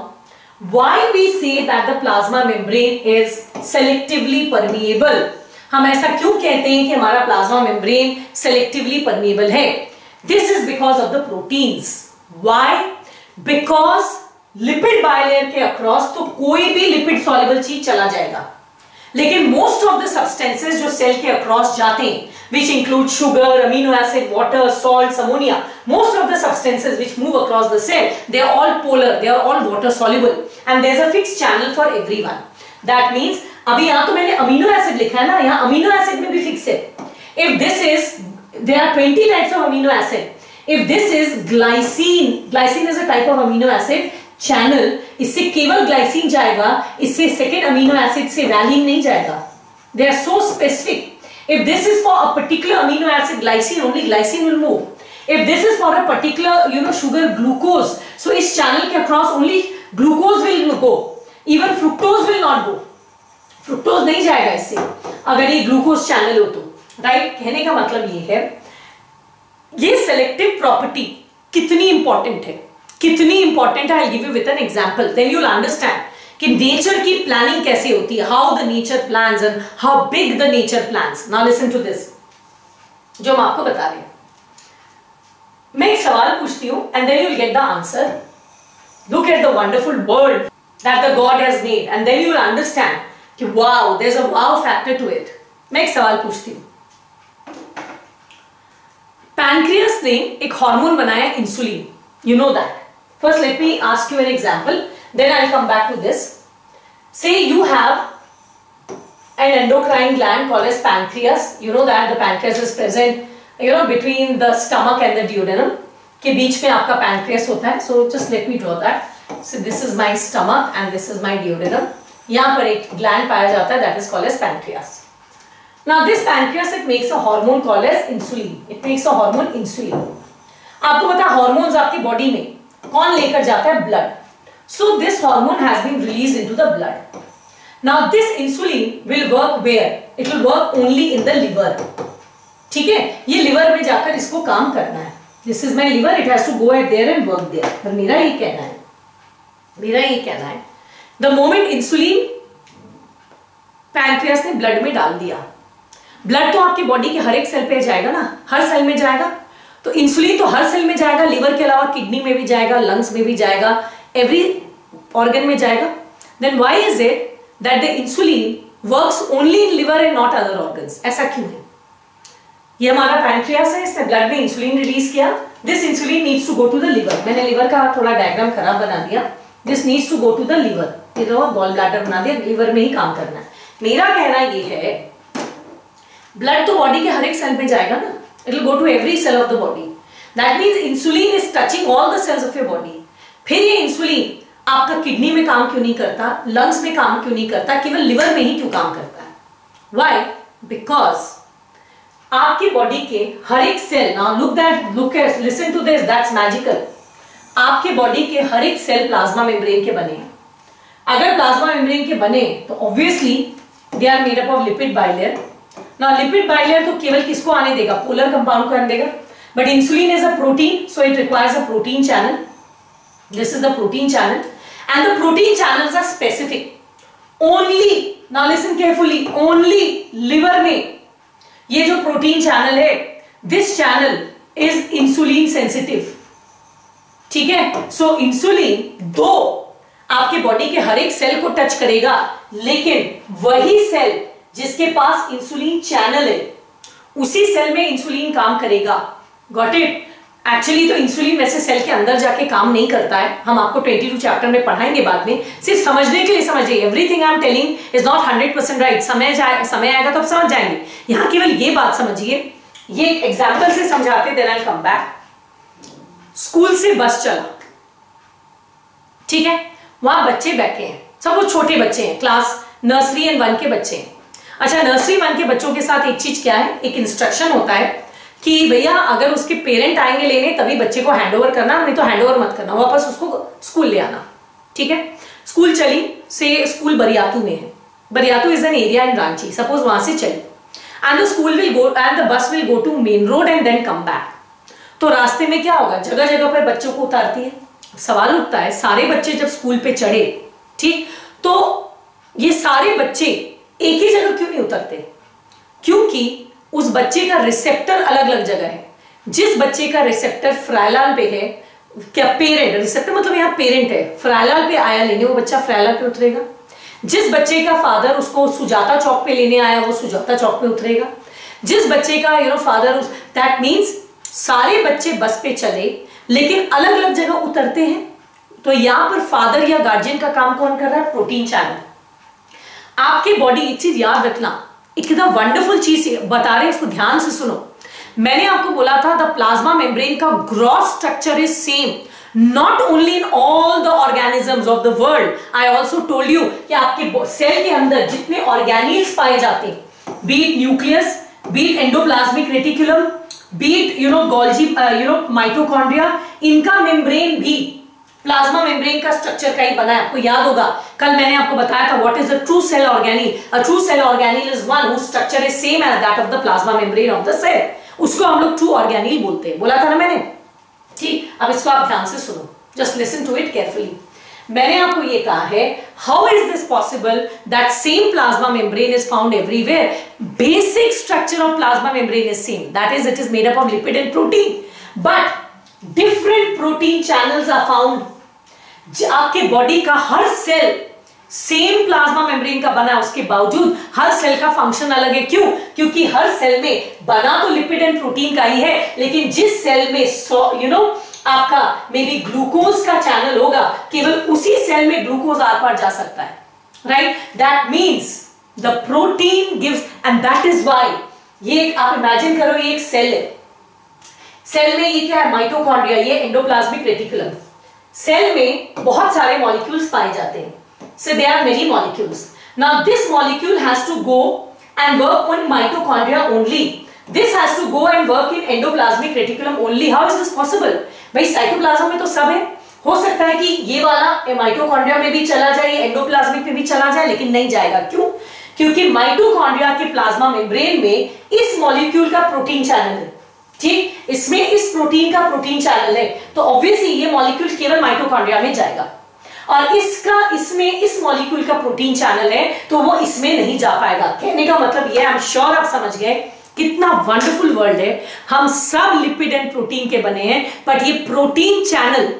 Why we say that the plasma membrane is selectively permeable? हम ऐसा क्यों कहते हैं कि हमारा प्लाज्मा मेम्ब्रेन selectively permeable है? This is because of the proteins. Why? Because lipid bilayer के across तो कोई भी लिपिड सॉल्युबल चीज चला जाएगा, लेकिन मोस्ट ऑफ द सब्सटेंसेस जो सेल के अक्रॉस जाते हैं, which include sugar, amino acid, water, salts, ammonia, most of the substances which move across the cell, they are all polar, they are all water soluble, and there is a fixed channel for everyone. That means अभी यहाँ तो मैंने amino acid लिखा है ना, यहाँ amino acid में भी फिक्स है। If this is, there are 20 types of amino acid. If this is glycine, glycine is a type of amino acid channel, इससे केवल ग्लाइसिन जाएगा, इससे सेकेंड अमीनो एसिड से वैलिन नहीं जाएगा। They are so specific. If this is for a particular amino acid glycine, only glycine will move. If this is for a particular, sugar, glucose, so इस channel के across only glucose will go. Even fructose will not go. Fructose नहीं जाएगा इससे, अगर ये glucose channel हो तो, right? कहने का मतलब ये है, ये selective property कितनी important है, कितनी इंपॉर्टेंट है। I give you with an example, then you will understand कि नेचर की प्लानिंग कैसे होती है, how the nature plans and how big the nature plans. Now listen to this, जो हम आपको बता रहे हैं। मैं एक सवाल पूछती हूं and then you will get the answer. Look at the wonderful world that the God has made and then you will understand कि wow, there is a wow factor to it. मैं एक सवाल पूछती हूं, पैनक्रियास ने एक hormone बनाया insulin, you know that. First, let me ask you an example, then I'll come back to this. Say you have an endocrine gland called as pancreas. You know that the pancreas is present, between the stomach and the duodenum. के बीच में आपका pancreas होता है. So just let me draw that. So this is my stomach and this is my duodenum. यहाँ पर एक gland पाया जाता है, that is called as pancreas. Now this pancreas, it makes a hormone called as insulin. It makes a hormone insulin. आपको पता है hormones आपकी body में कौन लेकर जाता है? Blood. So this hormone has been released into the blood. Now this insulin will work where? It will work only in the liver, ठीक है। ये लिवर में जाकर इसको काम करना है। This is my liver, it has to go at there and work there. पर मेरा ये कहना है द मोमेंट इंसुलिन पैनक्रियास ने ब्लड में डाल दिया, ब्लड तो आपकी बॉडी के हर एक सेल पे जाएगा ना, हर सेल में जाएगा, तो इंसुलिन तो हर सेल में जाएगा, लिवर के अलावा किडनी में भी जाएगा, लंग्स में भी जाएगा, एवरी ऑर्गन में जाएगा। Then why is it that the insulin works only in liver and not other organs? ऐसा क्यों है? ये हमारा पैनक्रियास है, इसने ब्लड में इंसुलिन रिलीज किया। This insulin needs to go to the liver. मैंने लिवर का थोड़ा डायग्राम खराब बना दिया। This needs to go to the liver, ये गॉल ब्लैडर बना दिया, लिवर में ही काम करना है। मेरा कहना ये है, ब्लड तो बॉडी के हर एक सेल में जाएगा ना, it will go to every cell of the body. That means insulin is touching all the cells of your body. फिर ये इंसुलिन आपका किडनी में काम क्यों नहीं करता, लंग्स में काम क्यों नहीं करता, केवल लिवर में ही क्यों काम करता है? Why? Because आपकी बॉडी के हर एक cell, now listen to this, that's magical. आपके बॉडी के हर एक सेल प्लाज्मा मेम्ब्रेन के बने हैं। अगर प्लाज्मा मेम्ब्रेन के बने तो obviously they are made up of lipid bilayer. Now lipid bilayer तो केवल किसको आने देगा? पोलर कंपाउंड को आने देगा। But insulin is a protein, so it requires a protein channel. This is the protein channel, and the protein channels are specific. Only, now listen carefully, only liver में ये जो protein channel है, this channel is insulin sensitive. ठीक है? So insulin, दो आपके body के हर एक सेल को टच करेगा, लेकिन वही सेल जिसके पास इंसुलिन चैनल है उसी सेल में इंसुलिन काम करेगा। Got it? एक्चुअली तो इंसुलिन वैसे सेल के अंदर जाके काम नहीं करता है, हम आपको 22 चैप्टर में पढ़ाएंगे बाद में, सिर्फ समझने के लिए समझिए। Everything I am telling is not 100% right. समय आएगा तो आप समझ जाएंगे। यहां केवल ये बात समझिए, ये एक एग्जाम्पल से समझाते, then I will come back. School से बस चला, ठीक है, वहां बच्चे बैठे हैं, सब वो छोटे बच्चे हैं, क्लास नर्सरी एंड 1 के बच्चे हैं। अच्छा, नर्सरी 1 के बच्चों के साथ एक चीज क्या है, एक इंस्ट्रक्शन होता है कि भैया अगर उसके पेरेंट आएंगे लेने तभी बच्चे को हैंडओवर करना, नहीं तो हैंडओवर मत करना, वापस उसको स्कूल ले आना। ठीक है, स्कूल चली से स्कूल बरियातू में है, Bariatu is an area in Ranchi, suppose वहां से चली, and the school will go and the bus will go to main road and then come back. तो रास्ते में क्या होगा, जगह जगह पर बच्चों को उतारती है। सवाल उठता है, सारे बच्चे जब स्कूल पे चढ़े, ठीक, तो ये सारे बच्चे एक ही जगह क्यों नहीं उतरते? क्योंकि उस बच्चे का रिसेप्टर अलग अलग जगह है। जिस बच्चे का रिसेप्टर फ्रायलाल पे है, क्या पेरेंट, रिसेप्टर मतलब यहाँ पेरेंट है, फ्रायलाल पे आया लेने, वो बच्चा फ्रायलाल पे उतरेगा। जिस बच्चे का फादर उसको सुजाता चौक पे लेने आया, वो सुजाता चौक पे उतरेगा। जिस बच्चे का फादर, दैट मीन्स सारे बच्चे बस पे चले लेकिन अलग अलग जगह उतरते हैं। तो यहां पर फादर या गार्जियन का काम कौन कर रहा है? Protein channel. आपकी बॉडी एक चीज याद रखना, इतना वंडरफुल चीज बता रहे हैं, इसको ध्यान से सुनो। मैंने आपको बोला था द प्लाज्मा मेम्ब्रेन का gross structure is same not only in all the organisms of the world, I also told you कि आपके सेल के अंदर जितने ऑर्गेनिल्स पाए जाते हैं, be it nucleus, be it endoplasmic reticulum, be it Golgi mitochondria, इनका मेम्ब्रेन भी प्लाज्मा मेम्ब्रेन का स्ट्रक्चर का ही बना है। आपको याद होगा कल मैंने आपको बताया था what is a true cell organelle. A true cell organelle is one whose structure is same as that of the plasma membrane of the cell. उसको हम लोग ट्रू ऑर्गेनिल बोलते हैं, बोला था ना मैंने। ठीक, अब इसको आप ध्यान से सुनो, just listen to it carefully. मैंने आपको ये कहा है, how is this possible that same plasma membrane is found everywhere? Basic structure of plasma membrane is same, that is it is made up of lipid and protein, but different protein channels are found. आपके body का हर cell same plasma membrane का बना है, उसके बावजूद हर cell का function अलग है। क्यों? क्योंकि हर सेल में बना तो लिपिड एंड प्रोटीन का ही है, लेकिन जिस सेल में आपका मे बी ग्लूकोज का चैनल होगा, केवल उसी सेल में ग्लूकोज आर पार जा सकता है, right? That means the protein gives, and that is why ये आप इमेजिन करो, ये एक सेल है, सेल में ये क्या है? माइटोकॉन्ड्रिया, ये एंडोप्लाज्मिक रेटिकुलम। सेल में बहुत सारे मॉलिक्यूल्स पाए जाते हैं, so there are many molecules. Now this molecule has to go and work on mitochondria only. This has to go and work in endoplasmic reticulum only. How is this possible? भाई cytoplasm में तो सब है, हो सकता है कि ये वाला माइटोकॉन्ड्रिया में भी चला जाए, एंडोप्लाज्मिक में भी चला जाए, लेकिन नहीं जाएगा। क्यों? क्योंकि माइटोकॉन्ड्रिया के प्लाज्मा मेम्ब्रेन में इस मॉलिक्यूल का प्रोटीन चैनल है, ठीक, इसमें इस प्रोटीन का प्रोटीन चैनल है, तो ऑब्वियसली ये मॉलिक्यूल केवल माइटोकॉन्ड्रिया में जाएगा, और इसमें इस मॉलिक्यूल का प्रोटीन चैनल है तो वो इसमें नहीं जा पाएगा। कहने का मतलब ये, आई एम श्योर आप समझ गए कितना वंडरफुल वर्ल्ड है। हम सब लिपिड एंड प्रोटीन के बने हैं, बट ये प्रोटीन चैनल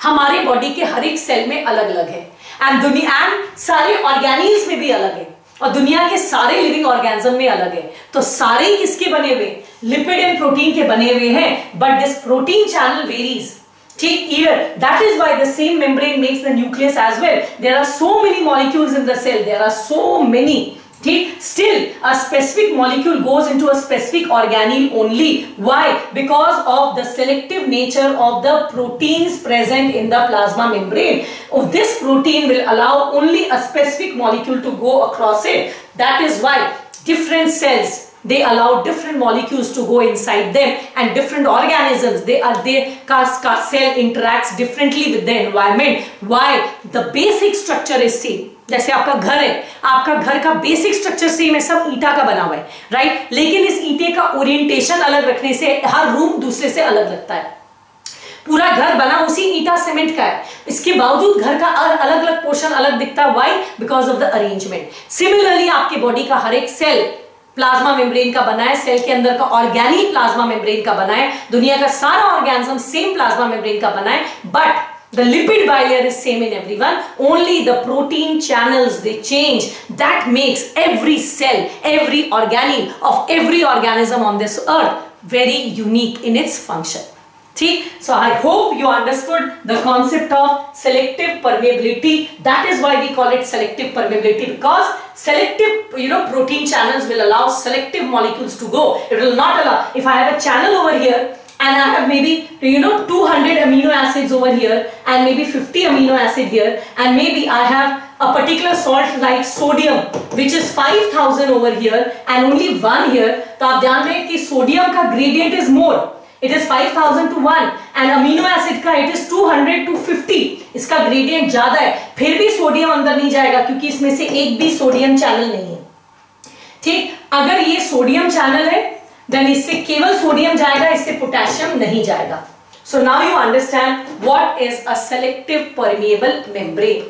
हमारे बॉडी के हर एक सेल में अलग अलग है, एंड सारे ऑर्गेनिल्स में भी अलग है, और दुनिया के सारे लिविंग ऑर्गेनिज्म में अलग है। तो सारे किसके बने हुए? लिपिड एंड प्रोटीन के बने हुए हैं, but this protein channel varies. ठीक, here that is why the same membrane makes the nucleus as well. There are so many molecules in the cell, there are so many. ठीक, still a specific molecule goes into a specific organelle only. Why? Because of the selective nature of the proteins present in the plasma membrane. This protein will allow only a specific molecule to go across it. That is why different cells, they allow different molecules to go inside them, and different organisms, cell interacts differently with the environment. Why? The basic structure is same. जैसे आपका घर है, आपका घर का basic structure same है, सब ईंटा का बना हुआ है, राइट? लेकिन इस ईंटे का ओरिएंटेशन अलग रखने से हर रूम दूसरे से अलग लगता है। पूरा घर बना उसी ईंटा सीमेंट का है, इसके बावजूद घर का अलग अलग पोर्शन अलग दिखता है। Why? Because of the arrangement. Similarly आपकी बॉडी का हर एक सेल प्लाज्मा मेम्ब्रेन का बना है, सेल के अंदर का ऑर्गेनिक प्लाज्मा मेम्ब्रेन का बना है, दुनिया का सारा ऑर्गेनिज्म सेम प्लाज्मा मेम्ब्रेन का बना है, but The lipid bilayer is same in everyone. Only the protein channels they change. That makes every cell, every organelle of every organism on this earth very unique in its function. So I hope you understood the concept of selective permeability. That is why we call it selective permeability, because selective protein channels will allow selective molecules to go. It will not allow, if I have a channel over here and I have maybe 200 amino acids over here and maybe 50 amino acid here, and maybe I have a particular salt like sodium which is 5000 over here and only 1 here, तो आप ध्यान रहे कि sodium का gradient is more. It is 5000 to 1 and amino acid का it is 200 to 50. इसका gradient ज्यादा है, फिर भी सोडियम अंदर नहीं जाएगा क्योंकि इसमें से एक भी सोडियम चैनल नहीं है. ठीक, अगर ये सोडियम चैनल है देन इससे केवल सोडियम जाएगा, इससे पोटेशियम नहीं जाएगा. So now you understand what is a selective permeable membrane.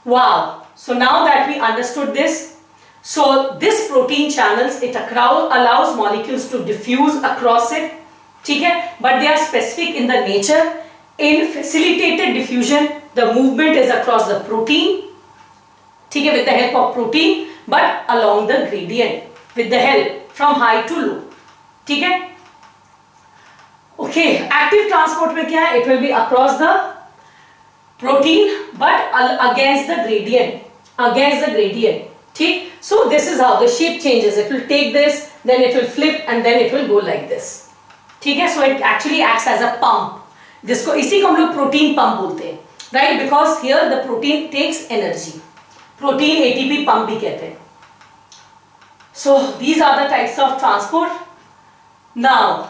Wow. So now that we understood this, so this protein channels, it allows molecules to diffuse across it. ठीक है, but they are specific in the nature. In facilitated diffusion, the movement is across the protein, ठीक है, with the help of protein, but along the gradient, with the help from high to low. ठीक है. Okay, active transport में क्या है? It will be across the protein, but against the gradient, ठीक. So this is how the shape changes. It will take this, then it will flip, and then it will go like this. ठीक है. So it actually acts as a pump. जिसको इसी को हम लोग protein pump बोलते हैं, right? Because here the protein takes energy. Protein ATP pump भी कहते हैं. So these are the types of transport. Now,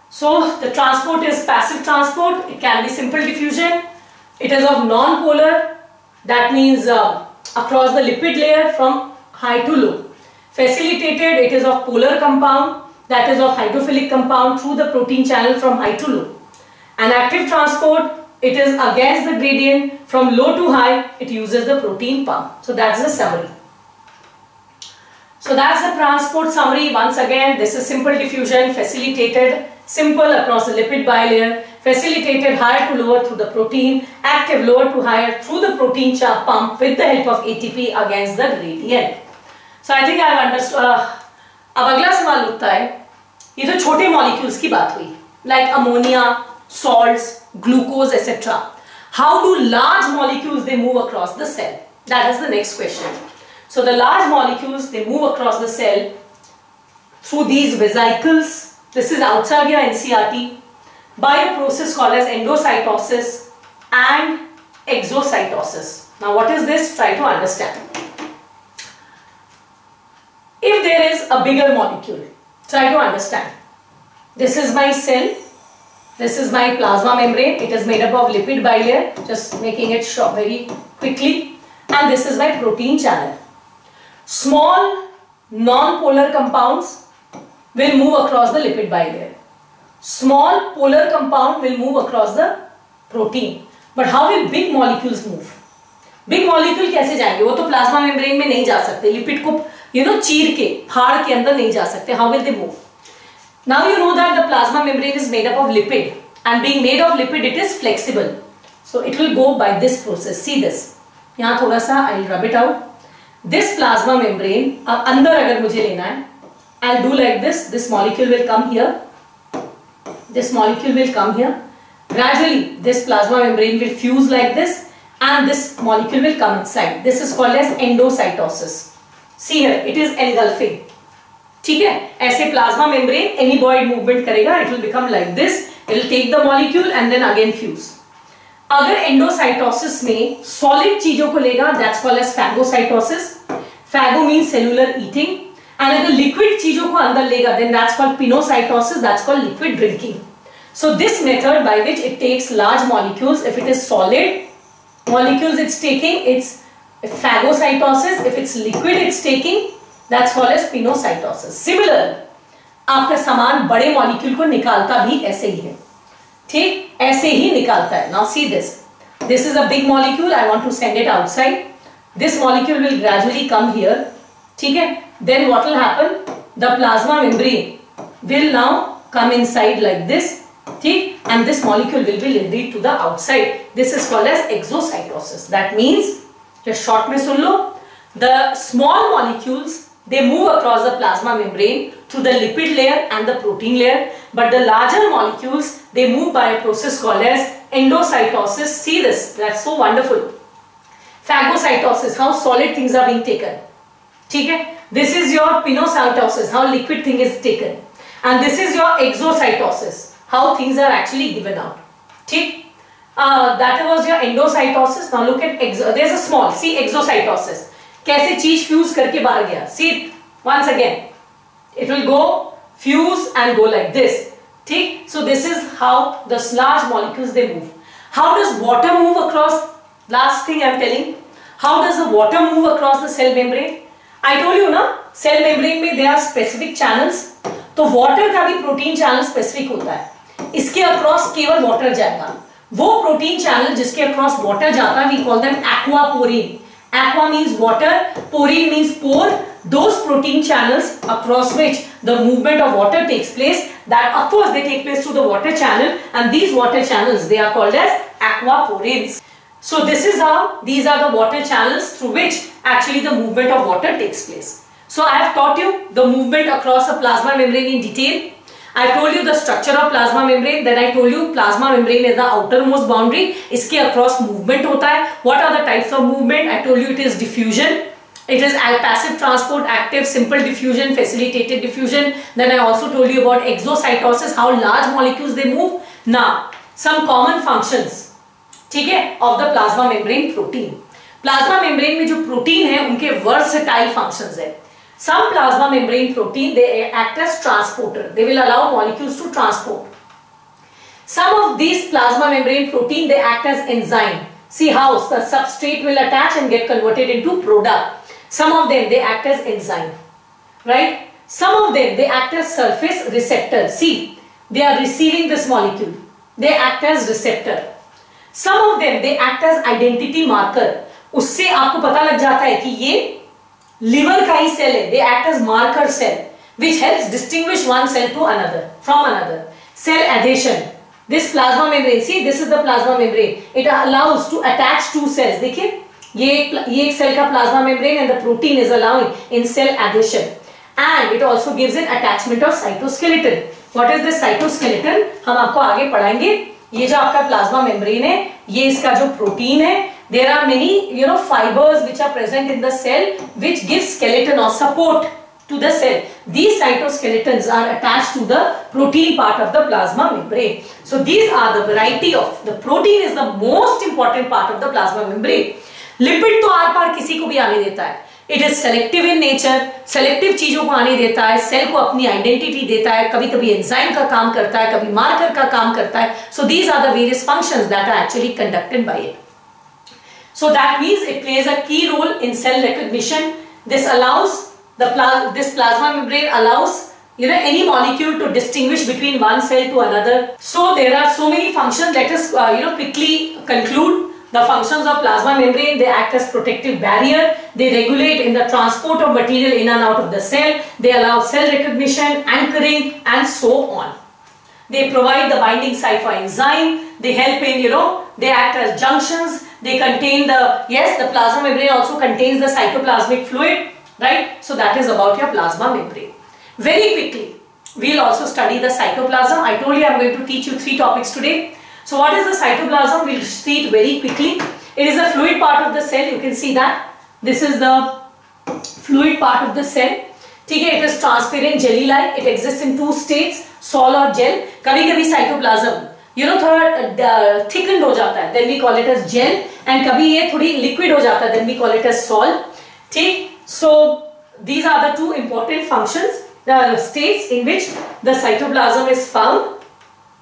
so the transport is passive transport. It can be simple diffusion. It is of non-polar. That means across the lipid layer from high to low. Facilitated, it is of polar compound. That is of hydrophilic compound through the protein channel from high to low. And active transport, it is against the gradient from low to high. It uses the protein pump. So that's the summary. So that's the transport summary. Once again, this is simple diffusion, facilitated, simple across the lipid bilayer, facilitated higher to lower through the protein, active lower to higher through the protein pump with the help of ATP against the gradient. So I think I have understood. अब अगला सवाल उठता है, ये तो छोटे molecules की बात हुई, like ammonia, salts, glucose, etc. How do large molecules they move across the cell? That is the next question. So the large molecules, they move across the cell through these vesicles. This is outside your NCERT, by a process called as endocytosis and exocytosis. Now what is this? Try to understand. If there is a bigger molecule, try to understand. This is my cell. This is my plasma membrane. It is made up of lipid bilayer, just making it short very quickly. And this is my protein channel. Small non-polar compounds will move across the lipid bilayer. Small polar compound will move across the protein. But how will big molecules move? Big molecule कैसे जाएंगे? वो तो plasma membrane में नहीं जा सकते. Lipid को चीर के, फाड़ के अंदर नहीं जा सकते. How will they move? Now you know that the plasma membrane is made up of lipid, and being made of lipid, it is flexible. So it will go by this process. See this. यहाँ थोड़ा सा I'll rub it out. This plasma membrane, अब अंदर अगर मुझे लेना है, I'll do like this. This molecule will come here. This molecule will come here. Gradually, this plasma membrane will fuse like this, and this molecule will come inside. This is called as endocytosis. See here, it is engulfing. ठीक है, ऐसे plasma membrane amoeboid movement करेगा. It will become like this. It will take the molecule and then again fuse. अगर endocytosis में solid चीजों को लेगा, that's called as phagocytosis. Phago means cellular eating. And अगर liquid चीजों को अंदर लेगा, then that's called pinocytosis. That's called liquid drinking. So this method by which it takes large molecules, if it is solid molecules it's taking, it's phagocytosis. If it's liquid it's taking, that's called as pinocytosis. Similar, आपका सामान बड़े molecule को निकालता भी ऐसे ही है. ठीक, ऐसे ही निकालता है. Now see this. This is a big molecule. I want to send it outside. This molecule will gradually come here. ठीक है. Then what will happen? The plasma membrane will now come inside like this. ठीक, and this molecule will be released to the outside. This is called as exocytosis. That means, just short में सुन लो, the small molecules they move across the plasma membrane through the lipid layer and the protein layer, but the larger molecules they move by a process called as endocytosis. See this, that's so wonderful. Phagocytosis, how solid things are being taken. ठीक है, this is your pinocytosis, how liquid thing is taken, and this is your exocytosis, how things are actually given out. ठीक, that was your endocytosis. Now look at there's a small, see exocytosis, कैसे चीज fuse करके बाहर गया. See once again, it will go fuse and go like this. ठीक, so this is how the large molecules they move. How does water move across? Last thing I am telling, how does the water move across the cell membrane? I told you ना, cell membrane में there are specific channels. तो water का भी protein channel specific होता है. इसके across केवल water जाएगा. वो protein channel जिसके across water जाता है, we call them aquaporine. Aqua means water, porine means pore. Those protein channels across which the movement of water takes place, that of course they take place through the water channel, and these water channels they are called as aquaporines. So this is how, these are the water channels through which actually the movement of water takes place. So I have taught you the movement across a plasma membrane in detail. I told you the structure of plasma membrane. Then I told you plasma membrane is the outermost boundary. इसके across movement होता है. What are the types of movement? I told you it is diffusion. It is passive transport, active, simple diffusion, facilitated diffusion. Then I also told you about exocytosis, how large molecules they move. Now some common functions, ठीक है, of the plasma membrane protein. Plasma membrane में जो protein है उनके versatile functions है. Some plasma membrane protein they act as transporter. They will allow molecules to transport. Some of these plasma membrane protein they act as enzyme. See how the substrate will attach and get converted into product. Some of them they act as enzyme, right? Some of them they act as surface receptor. See, they are receiving this molecule. They act as receptor. Some of them they act as identity marker. उससे आपको पता लग जाता है कि ये liver का ही cell है. They act as marker cell, which helps distinguish one cell to another from another. Cell adhesion. This plasma membrane, see this is the plasma membrane. It allows to attach two cells. देखिए ये एक cell का plasma membrane and the protein is allowing in cell adhesion. And it also gives an attachment of cytoskeleton. What is this cytoskeleton? हम आपको आगे पढ़ाएंगे. ये जो आपका plasma membrane है, ये इसका जो protein है, there are many fibers which are present in the cell which give skeleton or support to the cell. These cytoskeletons are attached to the protein part of the plasma membrane. So these are the variety of the protein is the most important part of the plasma membrane. Lipid तो are पार किसी को भी आने देता है. It is selective in nature. Selective चीजों को आने देता है, सेल को अपनी आइडेंटिटी देता है, कभी कभी एंजाइम का काम करता है, कभी मार्कर का काम करता है. So these are the various functions that are actually conducted by it. So that means it plays a key role in cell recognition. This allows this plasma membrane allows any molecule to distinguish between one cell to another. So there are so many functions. Let us quickly conclude the functions of plasma membrane. They act as protective barrier. They regulate in the transport of material in and out of the cell. They allow cell recognition, anchoring, and so on. They provide the binding site for enzyme. They help in they act as junctions. They contain the plasma membrane also contains the cytoplasmic fluid, right? So that is about your plasma membrane. Very quickly, we'll also study the cytoplasm. I told you I'm going to teach you 3 topics today. So what is the cytoplasm? We'll see it very quickly. It is a fluid part of the cell. You can see that. This is the fluid part of the cell. ठीक है, it is transparent jelly-like. It exists in 2 states, sol और gel. कभी-कभी cytoplasm थोड़ा thickened हो जाता है, then we call it as gel, and कभी ये थोड़ी liquid हो जाता है, then we call it as sol. ठीक, so these are the 2 important functions, the states in which the cytoplasm is found.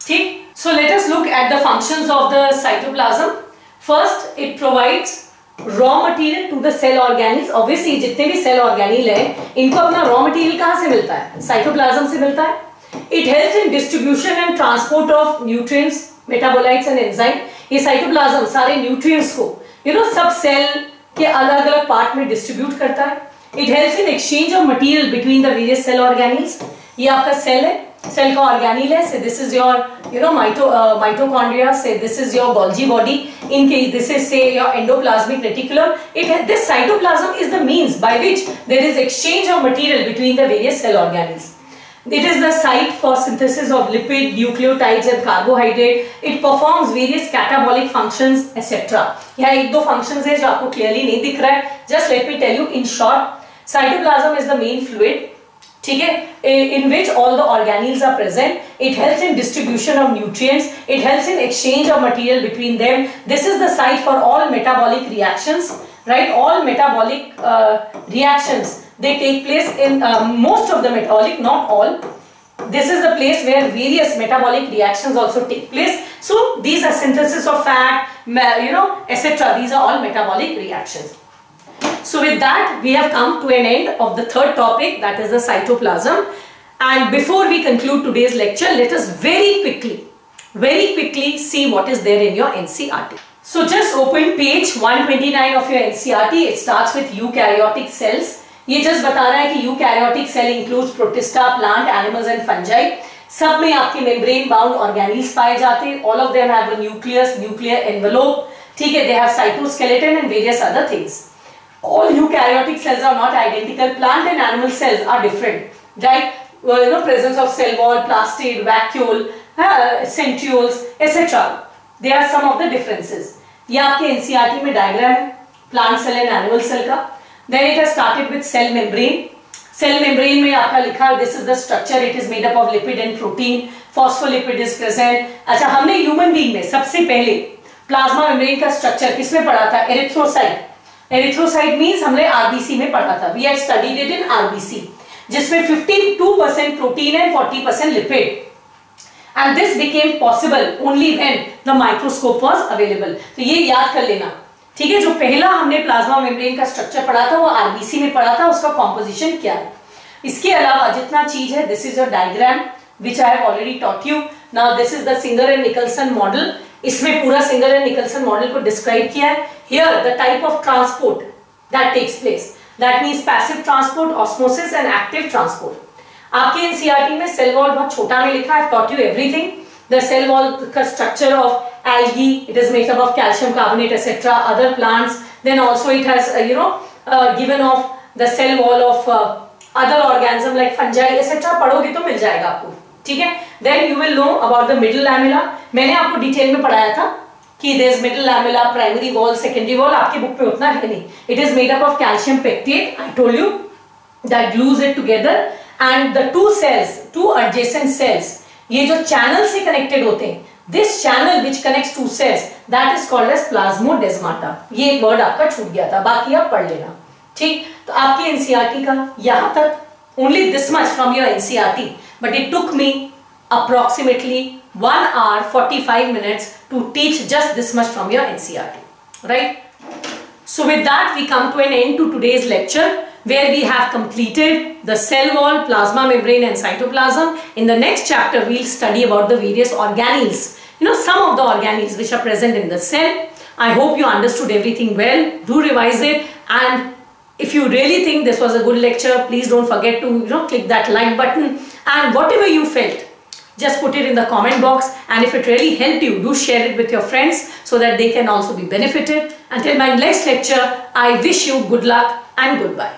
ठीक, so let us look at the functions of the cytoplasm. First, it provides raw material to the cell organelles. Obviously, जितने भी cell organelle हैं, इनको अपना raw material कहाँ से मिलता है? Cytoplasm से मिलता है. It helps in distribution and transport of nutrients, metabolites and enzyme. ये cytoplasm सारे nutrients को सब cell के अलग-अलग part में distribute करता है. It helps in exchange of material between the various cell organelles. ये आपका cell है. सेल का ऑर्गेनील है, say this is your mitochondria, say this is your Golgi body, in case this is say your endoplasmic reticulum. This cytoplasm is the means by which there is exchange of material between the various cell organelles. It is the site for synthesis of lipid, nucleotides and carbohydrate. It performs various catabolic functions, etc. यहाँ एक दो functions है जो आपको clearly नहीं दिख रहा है. Just let me tell you in short. Cytoplasm is the main fluid, ठीक है, in which all the organelles are present. It helps in distribution of nutrients. It helps in exchange of material between them. This is the site for all metabolic reactions, right? All metabolic reactions, they take place in most of the metabolic, not all. This is the place where various metabolic reactions also take place. So these are synthesis of fat, etc. These are all metabolic reactions. So with that, we have come to an end of the third topic, that is the cytoplasm. And before we conclude today's lecture, let us very quickly see what is there in your NCERT. So just open page 129 of your NCERT. It starts with eukaryotic cells. ये just बता रहा है कि eukaryotic cell includes protista, plant, animals and fungi. सब में आपके membrane bound organelles पाए जाते हैं. All of them have a nucleus, nuclear envelope. ठीक है, they have cytoskeleton and various other things. All eukaryotic cells are not identical. Plant and animal cells are different, right? Presence of cell wall, plastid, vacuole, centrioles, etc. They are some of the differences. ये आपके NCERT में diagram है, plant cell and animal cell का. Then it has started with cell membrane. Cell membrane में आपका लिखा है, this is the structure. It is made up of lipid and protein. Phospholipid is present. अच्छा, हमने human being में सबसे पहले plasma membrane का structure किसमें पढ़ा था? Erythrocyte. Erythrocyte means हमने RBC में पढ़ा था. We had studied it in RBC, जिसमें 52% protein and 40% lipid. And this became possible only when the microscope was available. तो ये याद कर लेना, ठीक है? जो पहला हमने प्लाज्मा मेम्ब्रेन का स्ट्रक्चर पढ़ा था वो RBC में पढ़ा था, उसका कॉम्पोजिशन क्या है. इसके अलावा जितना चीज है, this is your diagram which I have already taught you. Now this is the Singer and Nicholson model. इसमें पूरा Singer and Nicholson मॉडल को डिस्क्राइब किया है. Here the type of transport that takes place, that means passive transport, osmosis and active transport. आपके NCERT में cell wall बहुत छोटा में लिखा है. I've taught you everything. The cell wall का structure of algae, it is made up of calcium carbonate, etc. Other plants. Then also it has given off the cell wall of other organism like fungi, etc. पढ़ोगे तो मिल जाएगा आपको, ठीक है? Then you will know about the middle lamella. मैंने आपको detail में पढ़ाया था कि there is middle lamella, primary wall, secondary wall. आपके बुक में उतना है नहीं. It is made up of calcium pectate. I told you that glues it together, and the two adjacent cells, ये जो channel से connected होते हैं, this channel which connects two cells, that is called as plasmodesmata. ये एक word आपका छूट गया था, बाकी आप पढ़ लेना, ठीक? तो आपके NCERT का यहाँ तक, only this much from your NCERT, but it took me approximately 1 hour 45 minutes to teach just this much from your NCERT, right? So with that we come to an end to today's lecture, where we have completed the cell wall, plasma membrane and cytoplasm. In the next chapter we'll study about the various organelles, some of the organelles which are present in the cell. I hope you understood everything well. Do revise it, and if you really think this was a good lecture, please don't forget to click that like button, and whatever you felt, just put it in the comment box, and if it really helped you, do share it with your friends so that they can also be benefited. Until my next lecture, I wish you good luck and goodbye.